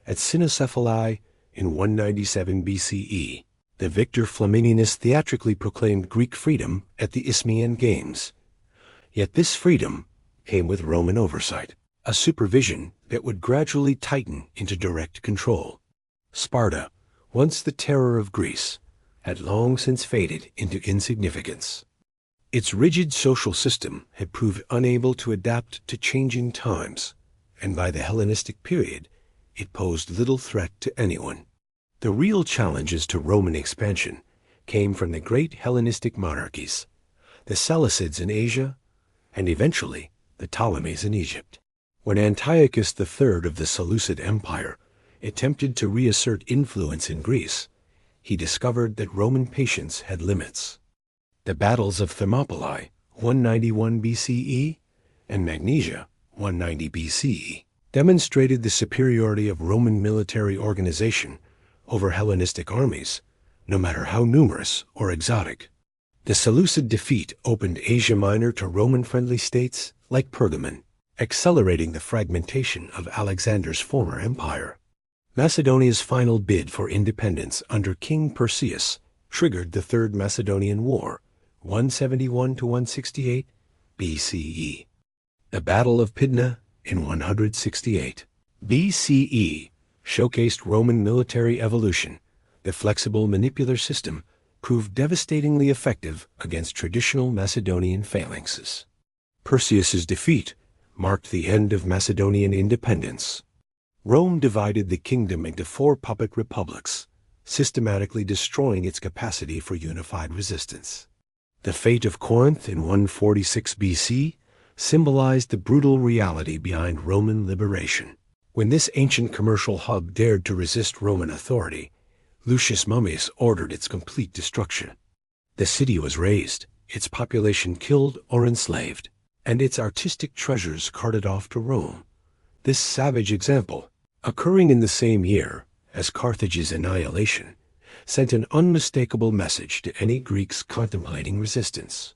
at Cynocephalae in 197 BCE, the victor Flaminianus theatrically proclaimed Greek freedom at the Isthmian Games. Yet this freedom came with Roman oversight, a supervision that would gradually tighten into direct control. Sparta, once the terror of Greece, had long since faded into insignificance. Its rigid social system had proved unable to adapt to changing times, and by the Hellenistic period, it posed little threat to anyone. The real challenges to Roman expansion came from the great Hellenistic monarchies, the Seleucids in Asia, and eventually the Ptolemies in Egypt. When Antiochus III of the Seleucid Empire attempted to reassert influence in Greece, he discovered that Roman patience had limits. The battles of Thermopylae, 191 BCE, and Magnesia, 190 BCE, demonstrated the superiority of Roman military organization over Hellenistic armies, no matter how numerous or exotic. The Seleucid defeat opened Asia Minor to Roman-friendly states like Pergamon, accelerating the fragmentation of Alexander's former empire. Macedonia's final bid for independence under King Perseus triggered the Third Macedonian War, 171 to 168 BCE. The Battle of Pydna in 168 BCE showcased Roman military evolution. The flexible manipular system proved devastatingly effective against traditional Macedonian phalanxes. Perseus's defeat marked the end of Macedonian independence. Rome divided the kingdom into 4 puppet republics, systematically destroying its capacity for unified resistance. The fate of Corinth in 146 BC symbolized the brutal reality behind Roman liberation. When this ancient commercial hub dared to resist Roman authority, Lucius Mummius ordered its complete destruction. The city was razed, its population killed or enslaved, and its artistic treasures carted off to Rome. This savage example, occurring in the same year as Carthage's annihilation, sent an unmistakable message to any Greeks contemplating resistance.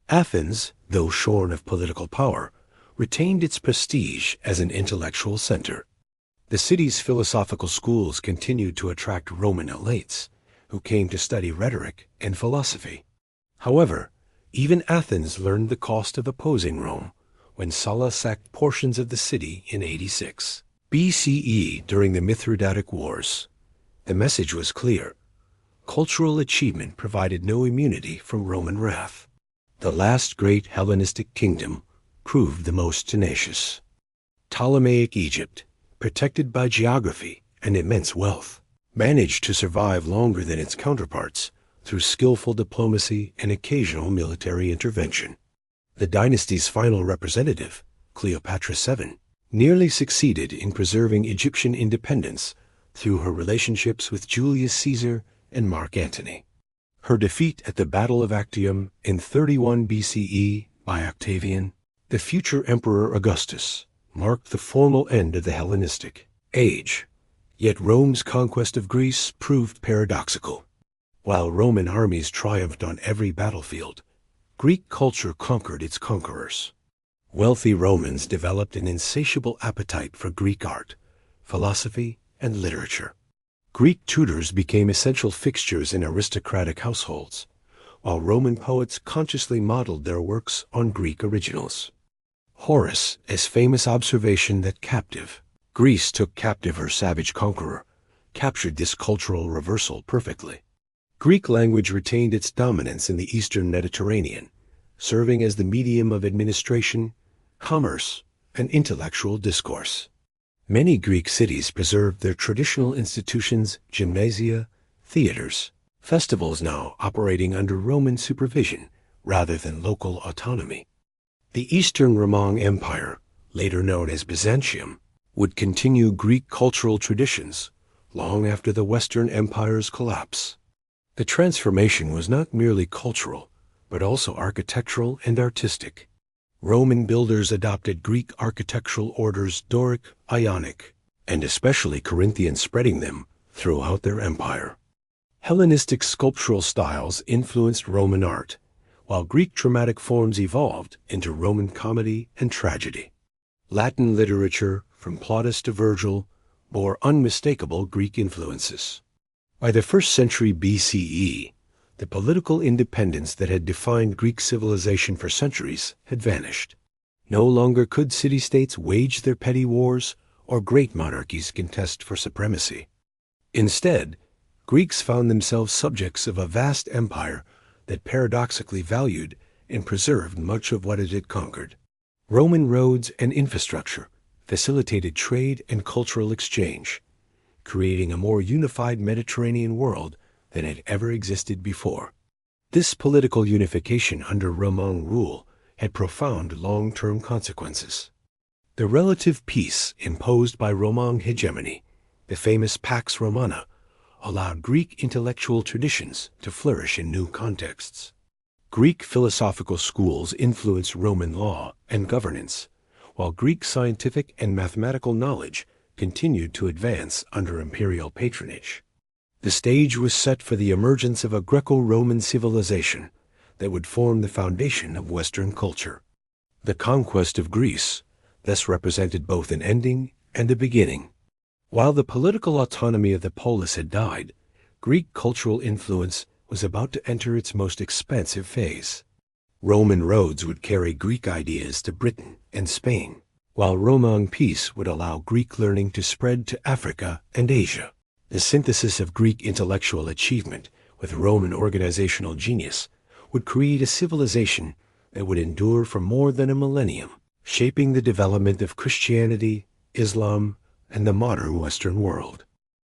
Athens, though shorn of political power, retained its prestige as an intellectual center. The city's philosophical schools continued to attract Roman elites, who came to study rhetoric and philosophy. However, even Athens learned the cost of opposing Rome when Sulla sacked portions of the city in 86 BCE during the Mithridatic Wars. The message was clear. Cultural achievement provided no immunity from Roman wrath. The last great Hellenistic kingdom proved the most tenacious. Ptolemaic Egypt, protected by geography and immense wealth, managed to survive longer than its counterparts through skillful diplomacy and occasional military intervention. The dynasty's final representative, Cleopatra VII, nearly succeeded in preserving Egyptian independence through her relationships with Julius Caesar and Mark Antony. Her defeat at the Battle of Actium in 31 BCE by Octavian, the future Emperor Augustus, marked the formal end of the Hellenistic age. Yet Rome's conquest of Greece proved paradoxical. While Roman armies triumphed on every battlefield, Greek culture conquered its conquerors. Wealthy Romans developed an insatiable appetite for Greek art, philosophy, and literature. Greek tutors became essential fixtures in aristocratic households, while Roman poets consciously modeled their works on Greek originals. Horace's famous observation that captive Greece took captive her savage conqueror captured this cultural reversal perfectly. Greek language retained its dominance in the Eastern Mediterranean, serving as the medium of administration, commerce, and intellectual discourse. Many Greek cities preserved their traditional institutions, gymnasia, theaters, festivals now operating under Roman supervision rather than local autonomy. The Eastern Roman Empire, later known as Byzantium, would continue Greek cultural traditions long after the Western Empire's collapse. The transformation was not merely cultural, but also architectural and artistic. Roman builders adopted Greek architectural orders Doric, Ionic, and especially Corinthian, spreading them throughout their empire. Hellenistic sculptural styles influenced Roman art, while Greek dramatic forms evolved into Roman comedy and tragedy. Latin literature, from Plautus to Virgil, bore unmistakable Greek influences. By the 1st century BCE, the political independence that had defined Greek civilization for centuries had vanished. No longer could city-states wage their petty wars or great monarchies contest for supremacy. Instead, Greeks found themselves subjects of a vast empire that paradoxically valued and preserved much of what it had conquered. Roman roads and infrastructure facilitated trade and cultural exchange, creating a more unified Mediterranean world than had ever existed before. This political unification under Roman rule had profound long-term consequences. The relative peace imposed by Roman hegemony, the famous Pax Romana, allowed Greek intellectual traditions to flourish in new contexts. Greek philosophical schools influenced Roman law and governance, while Greek scientific and mathematical knowledge continued to advance under imperial patronage. The stage was set for the emergence of a Greco-Roman civilization that would form the foundation of Western culture. The conquest of Greece thus represented both an ending and a beginning. While the political autonomy of the polis had died, Greek cultural influence was about to enter its most expansive phase. Roman roads would carry Greek ideas to Britain and Spain, while Roman peace would allow Greek learning to spread to Africa and Asia. The synthesis of Greek intellectual achievement with Roman organizational genius would create a civilization that would endure for more than a millennium, shaping the development of Christianity, Islam, and the modern Western world.